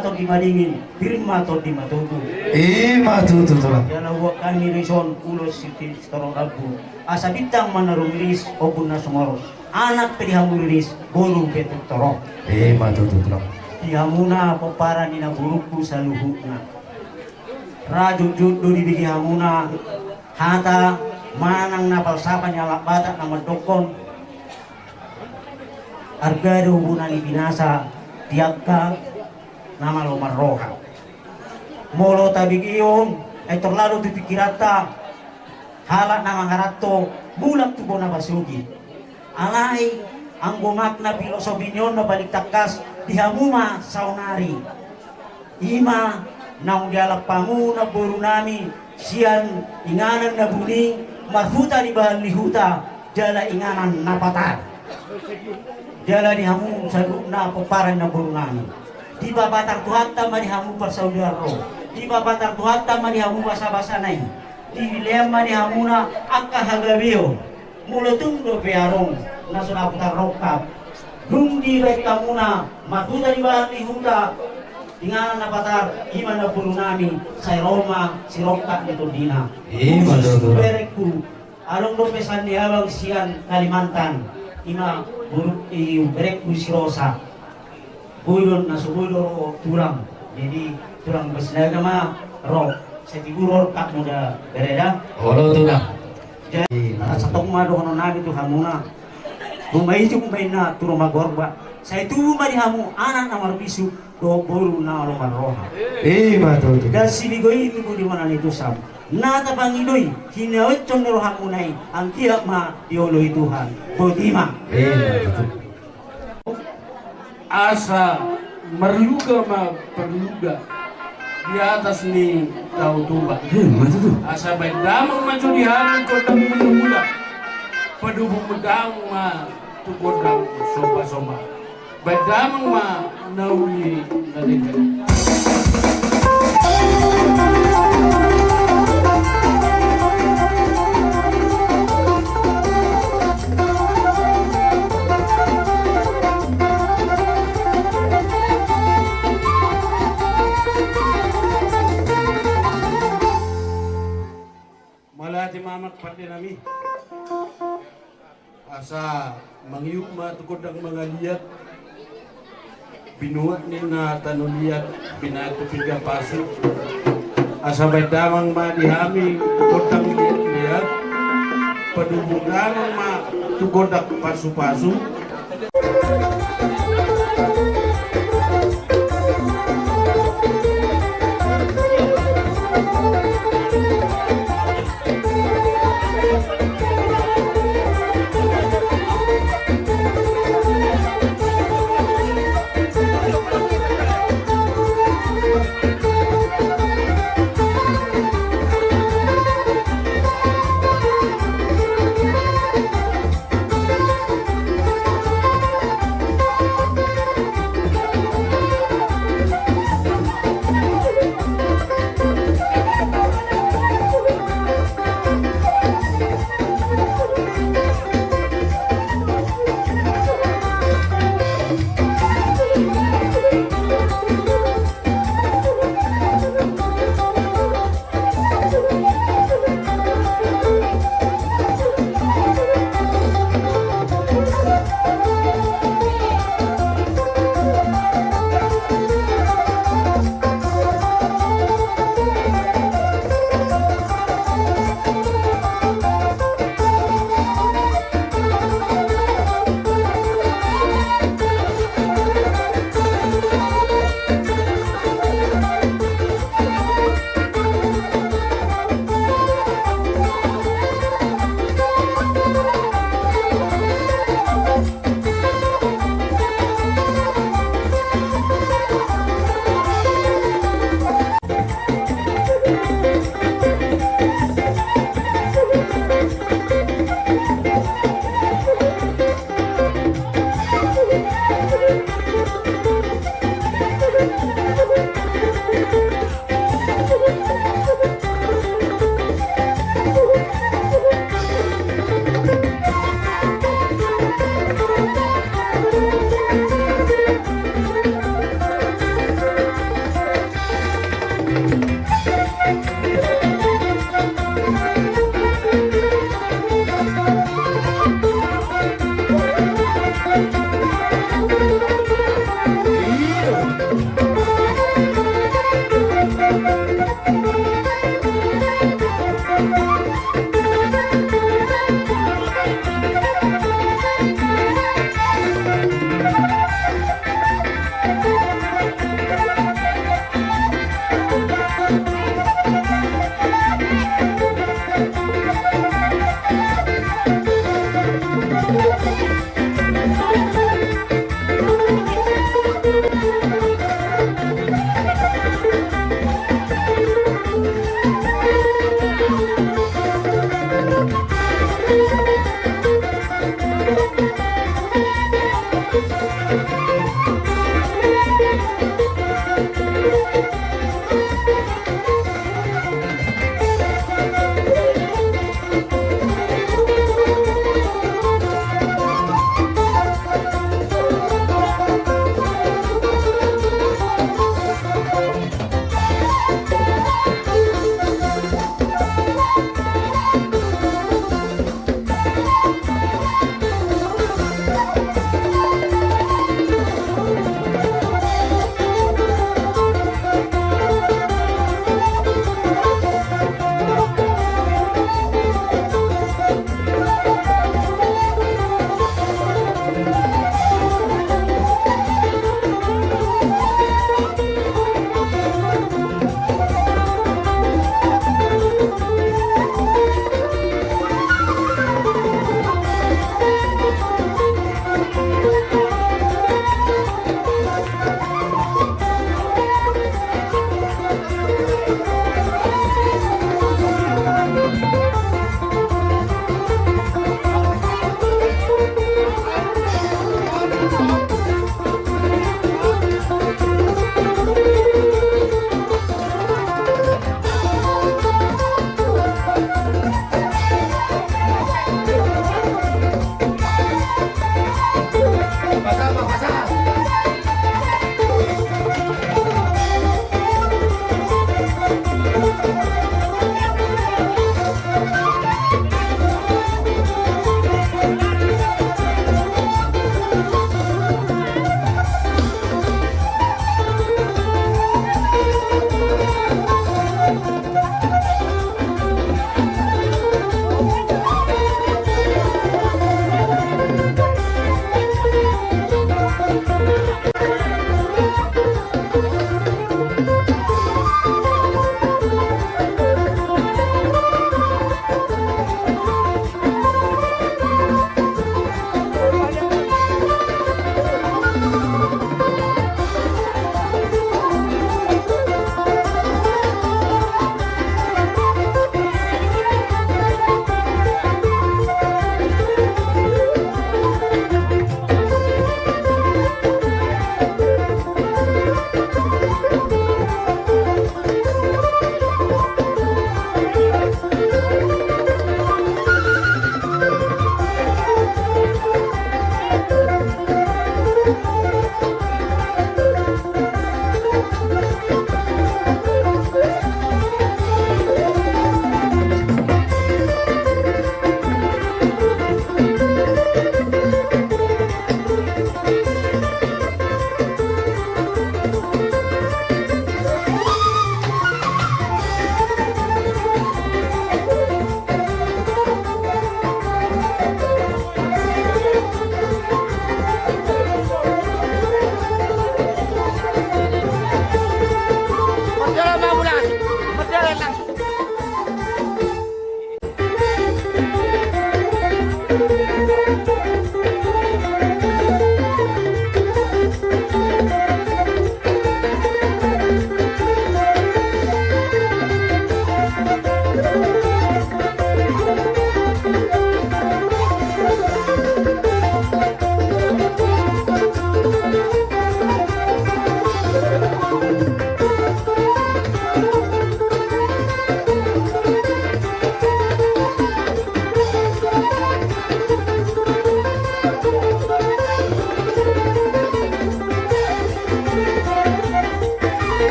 mato di madingin, piring mato di matutu. Matutu tulang. Jala huwag kami rison ulos siti setorong rabu. Asa bintang manarumiris opun na sumoros. Anak perihamuris bolu betuk torong. Matutu tulang. Dihamuna popara ni na buruku sa luhukna. Raju judo di dihamuna hata manang napalsapan nyala batak na madokon. Argado hubungan binasa tiagka nama lomar roha. Molo tabigiyon ay terlalu dipikirata halak na mangarato bulak tubo na basugi. Alay ang gumakna filosofi nyon na balik takas dihamuma saunari. Ima nang dialak pamu na buru nami sian inganan na buning marhuta di bahan lihuta jala inganan napatar. Jala dihamu saduk na peparan na buru nami. Di babatar Tuhan tama dihamu persaudaro. Di babatar Tuhan tama dihamu basa-basa nai. Di lema dihamu na akka hagabio. Mulotung do pearong na sudah putar rokap. Dung di rekta muna matuta di bahan lihuta. Dengan napatar iman na buru nami say Roma si rokap nito dina. Berekku along do pesan dihabang sian Kalimantan. Ima buruk berekku si Rosa. Buidon na subudor tulang. Jadi tulang bersedaga mah roh. Setiguror kak muda bereda. Holo tulang. Jadi satok mah doon nabi tu hamuna. Bumaijuk maina turun magorba. Saya tu mari hamu anak namar bisu do boru na lomar roha. Matutu. Dan si bigoi itu di mana itu sam. Nata pangidoi hinawet condor hamunai ang tiap ma dioloi Tuhan. Bodima. Asa merluga ma perluga di atas ni tahu tumba. Asa baik damang maju di hari kota muda. Pedubung medang ma tu kodang soba-soba. Baik damang ma nauli nadika. Malati mamak pati nami. Asa mangyuk ma tukod ang mga liyat. Binuat ni na tanuliat pinato piga paso. Asa bedamang ma dihami tukod ang liyat. Padubugan ma tukod ang pasu-pasu.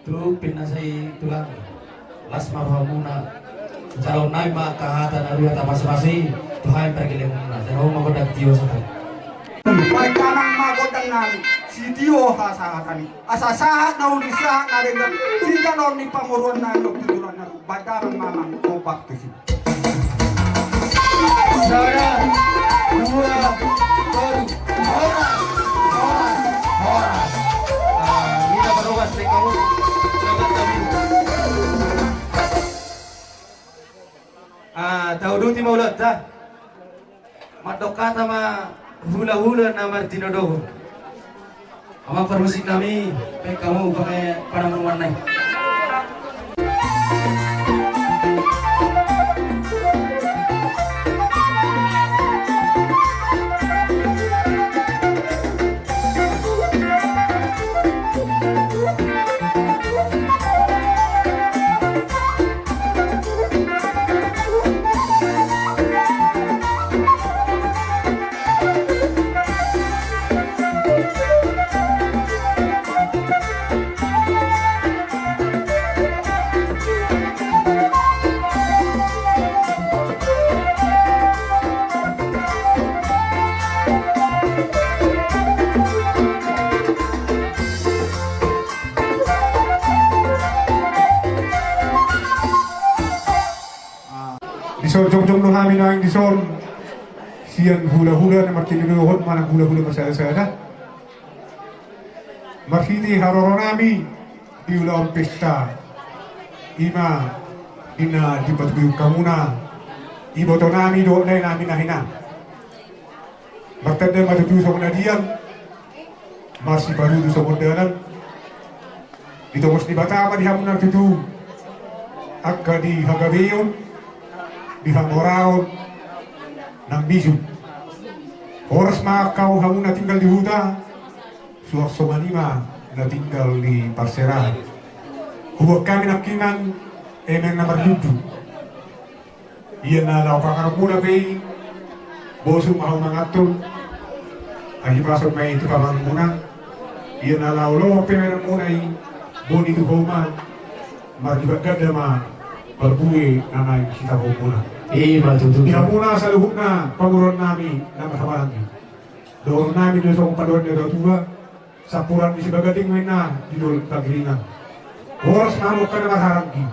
tu pinasay tulang las marhamuna calon nai ma kahatan aru ta masing-masing Tuhan pergiling muna jero magodag tiyo sa tan pagkanang magodang nani si Dio hasakatani asasahat na ulisa na rin si Ganon ni panguruan na nagtutulan na badarang mamang kobak to si Sana dua baru horas kita berubah dari kamu selamat kami tahu dulu ti maulat dah madokata ma hula-hula na Martino Dogo ama permusik kami kamu pakai panang warnai Dison jong-jong no kami na ang dison siyan hula-hula na martininuhod manang hula-hula masada-sada marhiti haroro nami diula ang pesta ima ina di patuguyog kamuna iboto nami doon na namin nahina magtanda matutusok na diyan masih parudo sa modalan dito mas di Batama di hamon ng tutu agka di hagabeyon bihang oraon ng bisu. Oras makakaw hamon na tinggal di huta, suwak somanima na tinggal di Parsera. Huwag kami nakinan, emeng na marludu. Iyan na law kakarapuna kay boso mahaw mangatol. Ay pasok may ito kamang muna. Iyan na law lo pemerang muna ay boni tu homa. Maribagad na ma berbuih nanay kita muna. Muna sa lubog na panguron namin na masamarang. Doon namin doon sa kumpadon niya tua sa puran ni si Bagading may na dinul tagringan. Oras mamok ka na maharangki.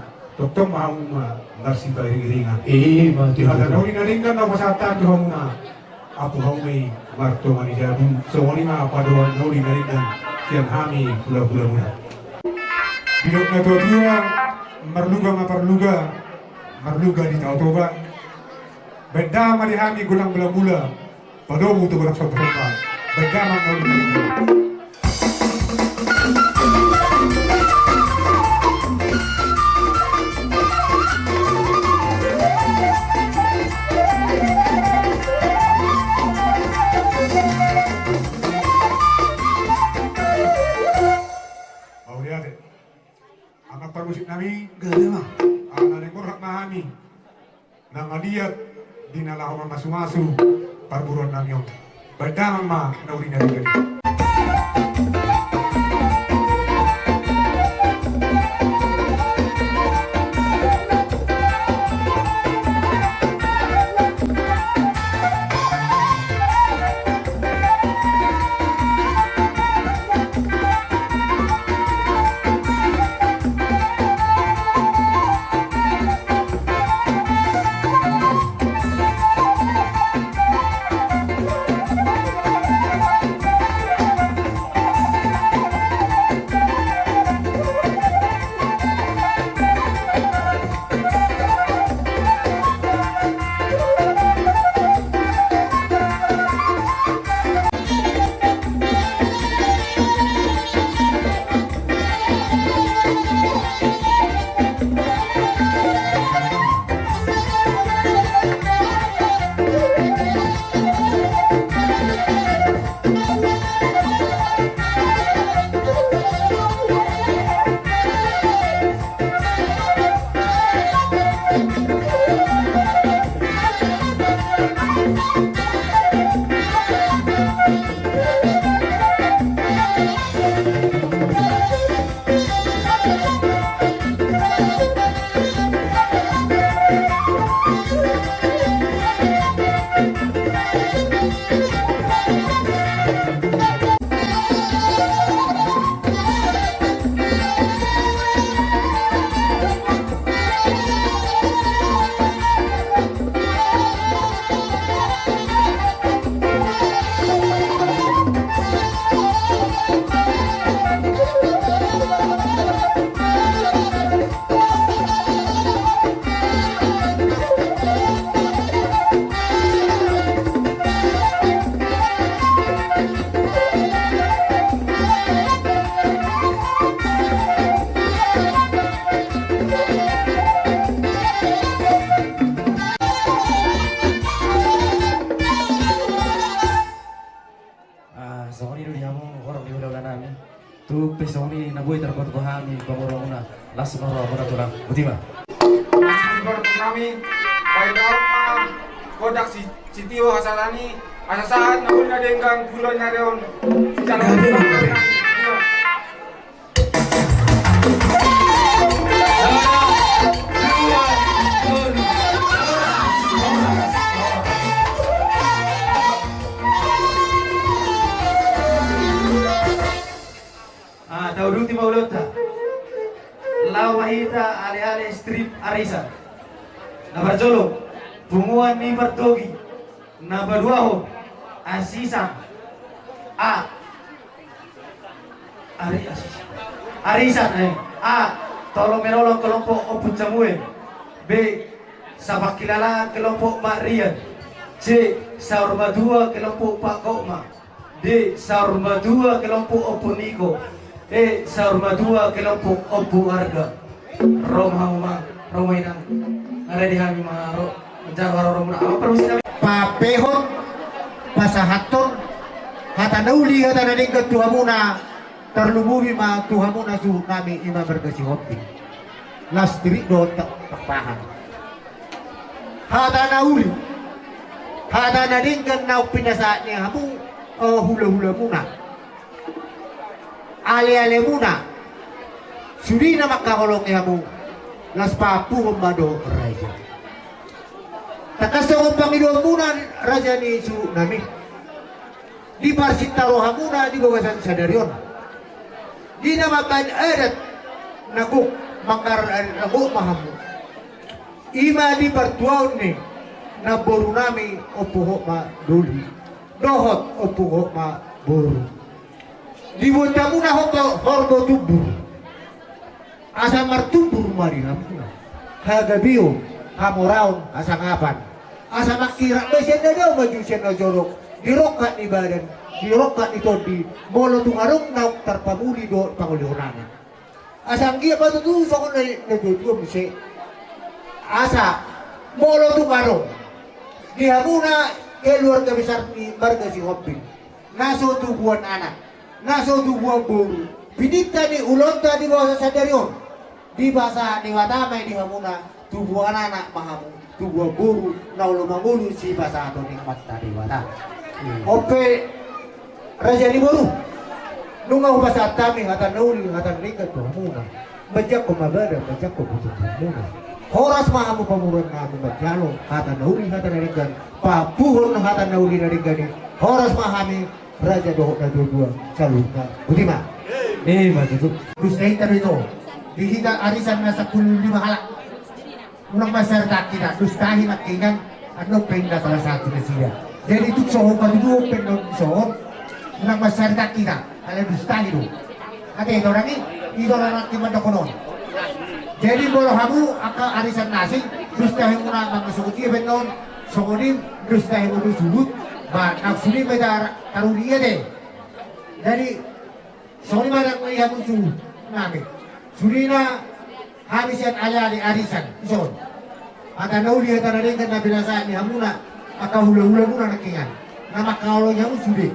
Toktong mahamong narsi ka ringan. Hadanaw inaringgan na pasatan doon muna. Apo hau may marto manijabin. So wali mga paduan na uli naringgan siyang hami hula-hula muna. Bilog na tua marluga di tautoba benda marihami gulang bula-bula padomu tu berak sobreka benda mangkau anak permusik nami galema anak murhak mahami nang aliat dinalahaman masu-masu parburon nami badamang ma nauri na rin borong di ulah nami. Tu pesoni na buhay terkot kami pamorong na las moro tulang butima. Kami baik norma kodak si Tio Hasalani asa saat na ulna denggang bulan nareon secara tahu dulu timau lota lawahita ale-ale strip arisa nabarjolo bunguan ni bertogi nabaduaho asisa a arisan a tolong menolong kelompok Opun Jamue. B sabak kilala kelompok Mak Rian. C saurma 2 kelompok Pak Kokma. D saurma 2 kelompok Opun Niko. E saurma 2 kelompok Opun Warga. Roma inang ada di kami maro menjaga Roma apa perlu papehon pasahaton hata nauli hata naning ketuhamuna terlumubi ma tuhamuna suhu kami ima berkasi hobi lastri do tak pahan hata nauli hata naning kenau pinasanya hamu hula-hula muna ale-ale muna suri na makakolong hamu las papu membado raja takasong Panginoon muna raja ni su nami di parsintaro hamuna di bawasan sadaryon di namakan adat naguk mangkar naguk mahamu ima di pertuaun ni na boru nami opuho ma duli dohot opuho ma boru di bunta muna horbo tubur asa martubur mari hamuna hagabiyo hamuraun asa ngapan asa makira besen na daw maju siya na jorok dirokat ni badan dirokat ni todi molo tungarong na terpamuli do pangulihunana asang gia patutuso ko na jojo misi asa molo tungarong dihamuna keluarga besar ni marga si Hobbing naso tubuan anak naso tubuan buru pinita ni ulonta di bawah sadaryon di bahasa ni watamay di hamuna tubuan anak mahamu tubuan buru naulo mangulu si bahasa atau nikmat tadi wata ope raja ni buru nunga bahasa tami hata nauli hata ringkat tu hamuna bajak ko mabada bajak ko butuh hamuna horas mahamu pamuran ngamu bajalo hata nauli hata ringkat papuhon hata nauli ringkat horas mahami raja dohok na dua salunga butima maju terus kita itu dihita arisan na 15 halak unang masyarakat kita dustahin at kingan ano penda salah satu na siya jadi itu sohon paduduo pendon sohon unang masyarakat kita ala dustahin do ate ito rami ito lang kimanda konon jadi bolo hamu aka arisan nasi dustahin mo na mga sukuti pendon sohonin dustahin mo sulut ba nagsuli may taruriya de jadi sohoni marang may hamu sulut namin Surina habisian ala di arisan ison ada nauli ada naringkan na binasaan ni hamuna aka hula-hula muna nakingan na makaulo niya usudi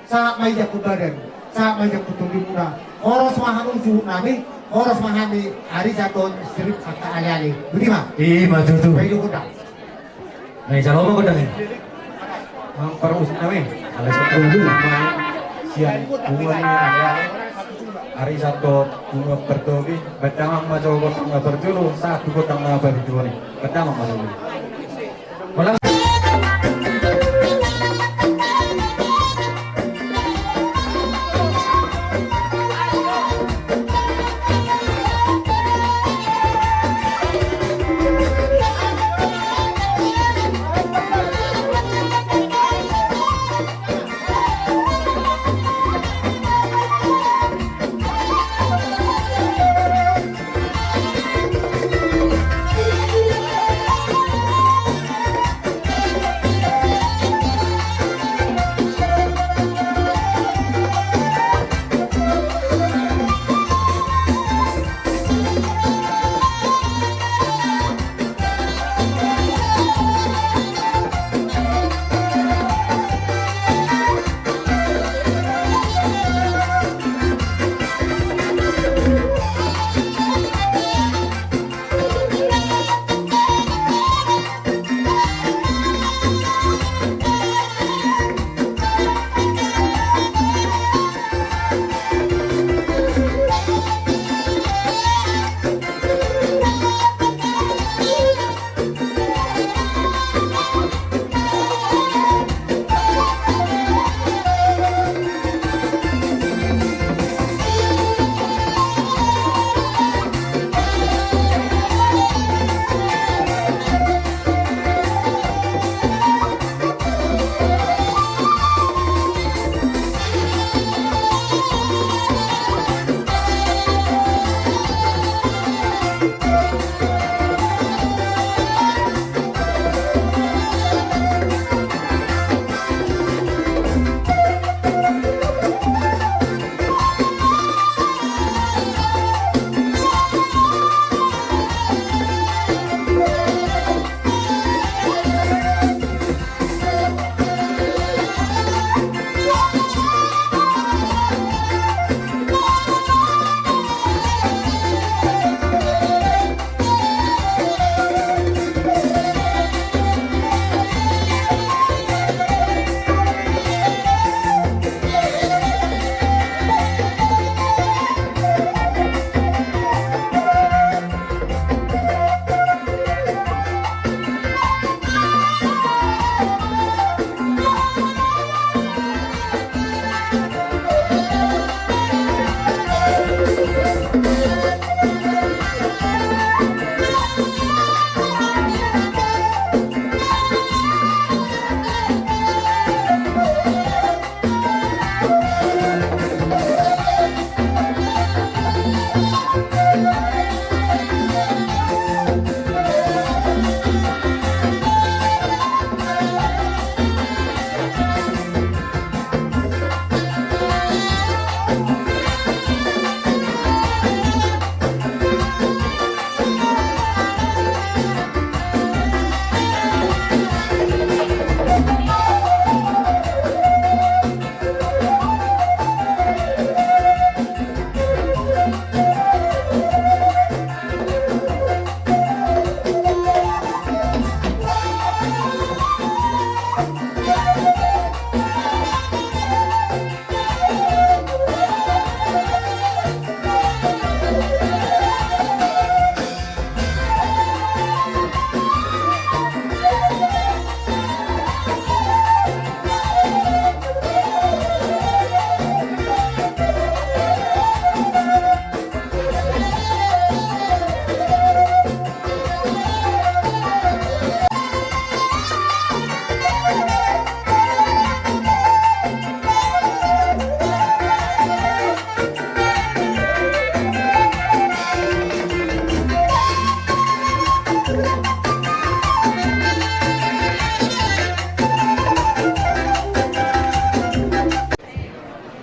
sa may jakut badan sa may jakut tunggi muna oras mahamong suhut namin oras mahami arisan doon strip aka ali-ali buti ma? maju tuh pwede ko daw may jalo mo ko dahil ang parang usap namin alas ko dulu siang bunga ni ali-ali Arisan to bunga bertobi badamang majo kotang berjulu satu kotang berjulu badamang majo malah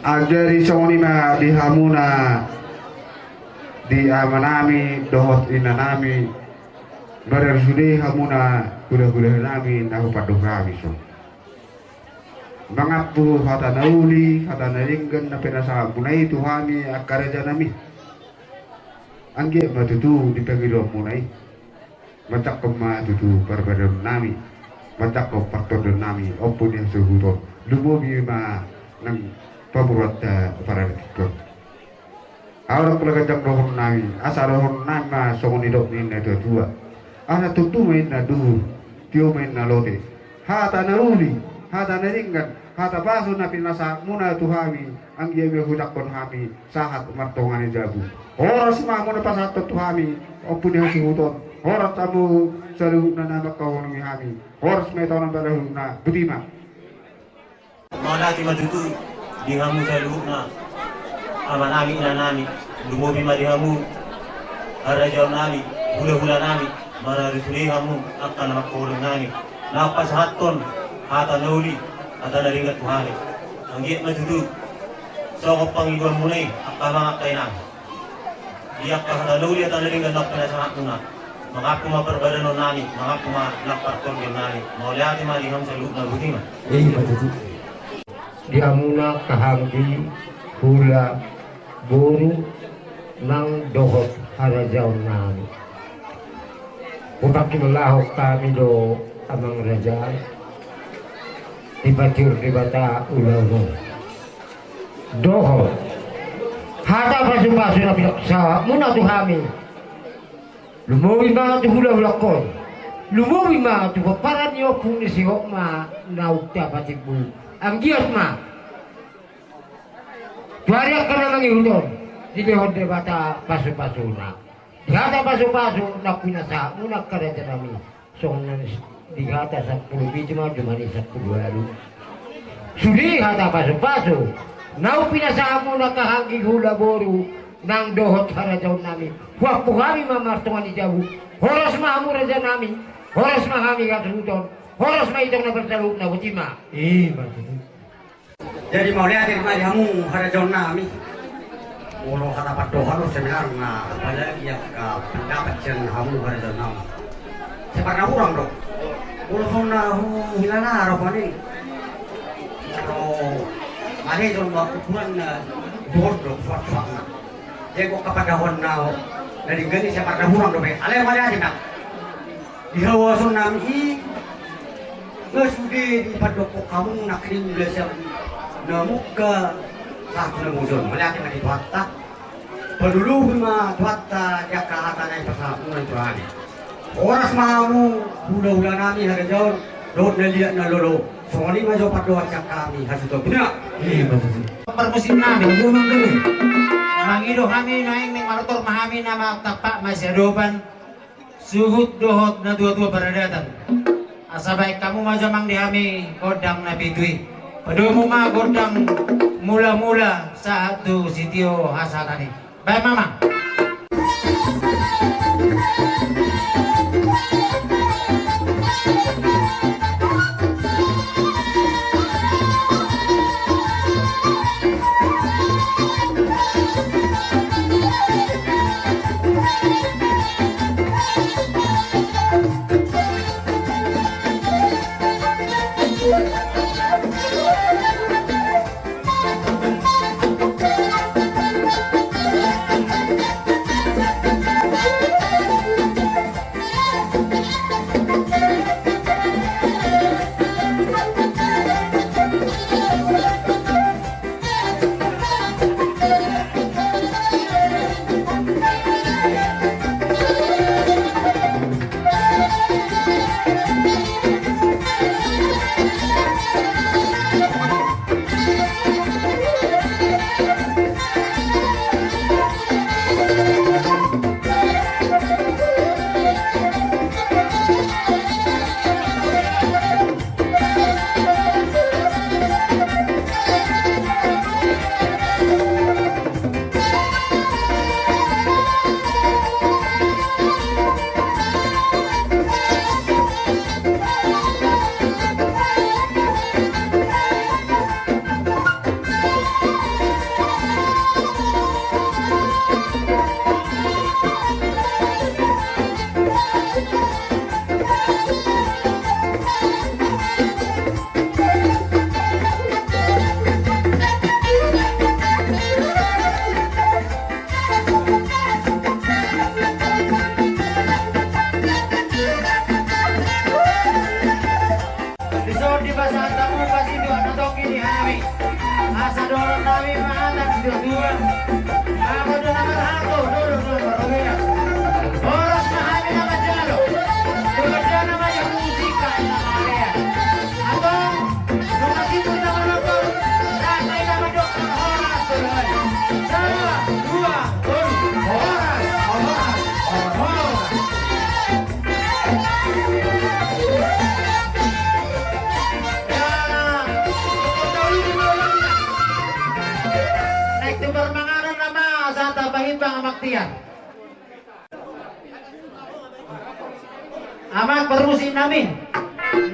Ajari sonima di hamuna di amanami dohot inanami berersudi hamuna gula-gula nami nahu paduh kami so mangapu hata nauli hata naringgan na pinasa munay tuhami akareja nami angge matutu di pagiro munay macak matutu perbedaan nami macak faktor nami opun yang sehuton lumobi ma nang paburat para tikot awak pelagajak dohon nami asa dohon nama songoni dok ni na dua ana tutu main na duhu tio main na lote hata nauli hata naringgan hata basu na pinasa muna tuhami ang iya hudak kon hami sahat martongani jabu oras ma muna pasat tuhami opun yang sehuton oras tamu selalu na nama kawang hami oras may taon balahu na butima mau dati matutu di hamu selalu na aman nami ina nami lumobi ma di hamu arajaw nami hula-hula nami mararusuli hamu akan nama kawang nami napas haton hata nauli ata naringat tuhani anggit matutu sokop pangiguan munay akamang kainang iyak hata nauli ata naringat nak pinasangat muna mga pumaperbadan nani mga pumalakparton nani mauliati ma di ham sa na butima matutu di amuna kahanggi hula buru ng dohot harajaw nami upang kimalahok kami do amang raja dibacur di bata ulaw dohot hata pasu-pasu na pinaksa muna tuhami lumowi mga tuhula-hula kon lumowi mga tupaparan niyo kung nisihok ma naugta patibu ang giyas ma tuariak ka na mangihuton di lehon de bata pasu-pasu na di hata pasu-pasu na pinasa unak ka rin nami so di hata 10 biji ma dumani 10 lalu sudi hata pasu-pasu nau pinasa mo na kahanging hula boru nang dohot harajaw nami waktu kami mamartungan di jauh horas mahamu raja nami horas mahami kasuton horas maitong na bersaluk na butima jadi mau lihat di hamu harajaw nami ulo harapat doha lo seminar na apalagi ya pendapat yang hamu harajaw nami separna urang dok ulo sona hilana arapani kalau ada itu ukuran bodoh suatu jego kapadahon na dari gani siya parang hurang dobe alay mali aja nak dihawason nami ngasudi di padoko kamu nak kering siya na muka satu na mujon mali aja mali tuatta padulu ma tuatta ya kahata na ipasapu na tuhan oras mamu hula-hula nami harajaw dot na liat na lolo soalnya majo padoa cak kami hasuto benar permusim nami gumang dulu mangido kami maing marotor mahami nama tapak masyadoban suhut dohot na dua-dua beradatan asa baik kamu majamang di kami godang na bidui padumu ma godang mula-mula saat tu sitio hasatani baik mama kami mengatakan berdua. Aku dengan berhatu dulu berbeda. Boros mahami nama jalo. Bekerja nama yang musika nama area. Atau rumah itu nama dokter. Rantai nama dokter Horas berlari. 1, 2, 3. Horas. Naik tubar mangaran nama santa pahit bang amaktian. Amat berusin namin.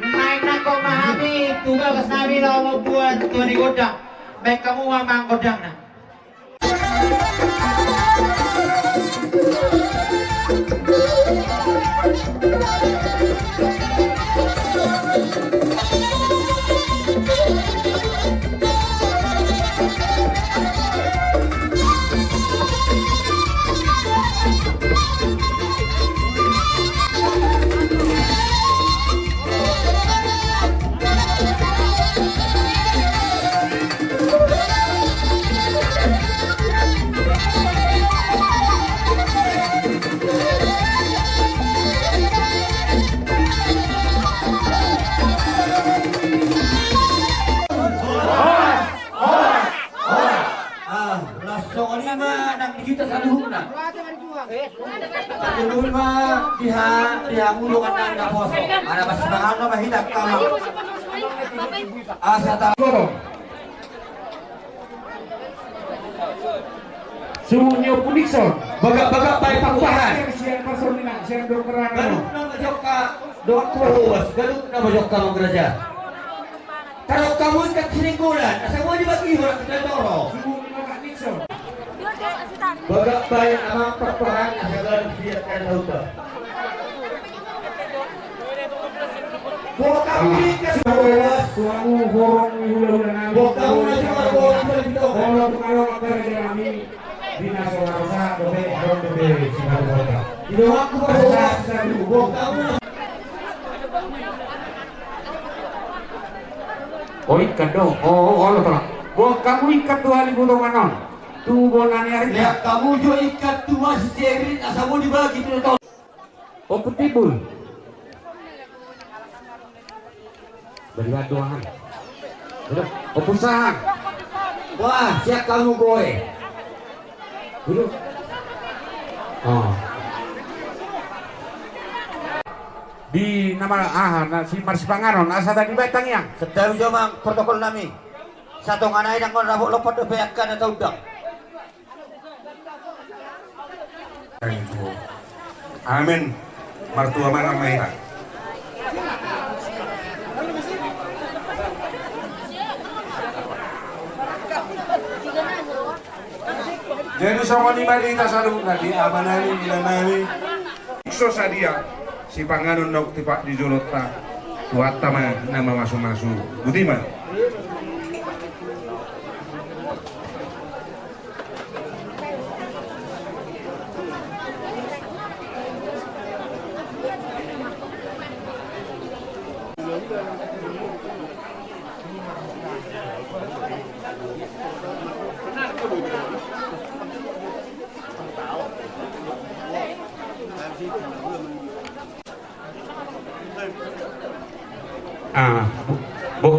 Naik nako mahami tugas namin na membuat tuan godang. Baik kamu mamang godang na. Kita saluhun na. Saluhun ma diha mulungan na nga poso. Ana bas bahano mahidap kama. Asa ta. Sumunyo punikson. Baga-baga pay pangpahan. Siang personina, siang dokteran. Galuk na majok ka dokter huwas. Galuk na majok ka magraja. Kalau kamu ikat siningkulan, asa mo di bagi hurak kita doro. Sumunyo ka Nixon. Bagak bayan amang perperang asalan siapkan lauta. Buat kamu ikat huwas. Kamu horong hula-hula nami. Buat kamu nasi marbola kita. Kalau pengaruh agar kami Dinas Warsa dobe dobe Simargota. Itu aku berdoa selalu. Buat kamu. Oh ikat dong. Oh tolong. Buat kamu ikat 2.000 domanon. Tuh nani hari. Lihat kamu jo ikat tu masih cerit asamu dibagi tu tol. Oh petibul. Berikan doangan. Oh pusahan. Wah, siap kamu boy. Dulu. Oh. Di nama si Mars Pangaron asa tadi batang yang. Sedang jomang protokol nami. Satu nganai nang kon rabok lopot beakan atau udak. Amin. Martua mana mainan. Jadi sama di balita selalu nanti amanali ilanali. So sadia si Panganon nok tipak di Jolota. Tuat tama nama masuk-masuk. Budiman.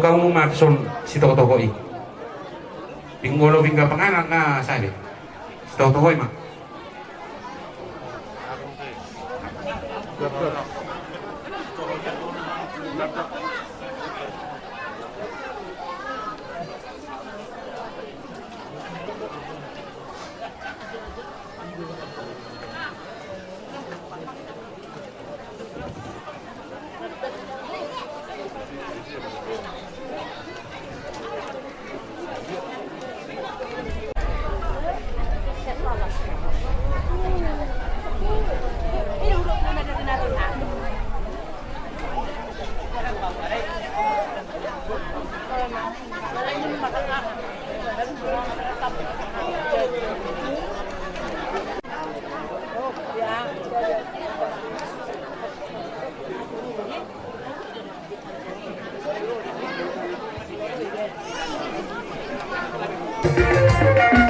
Kamu makson si toko-toko i. Pinggolo pingga penganak na sabi. Si toko-toko i mak. Thank you. Thank you.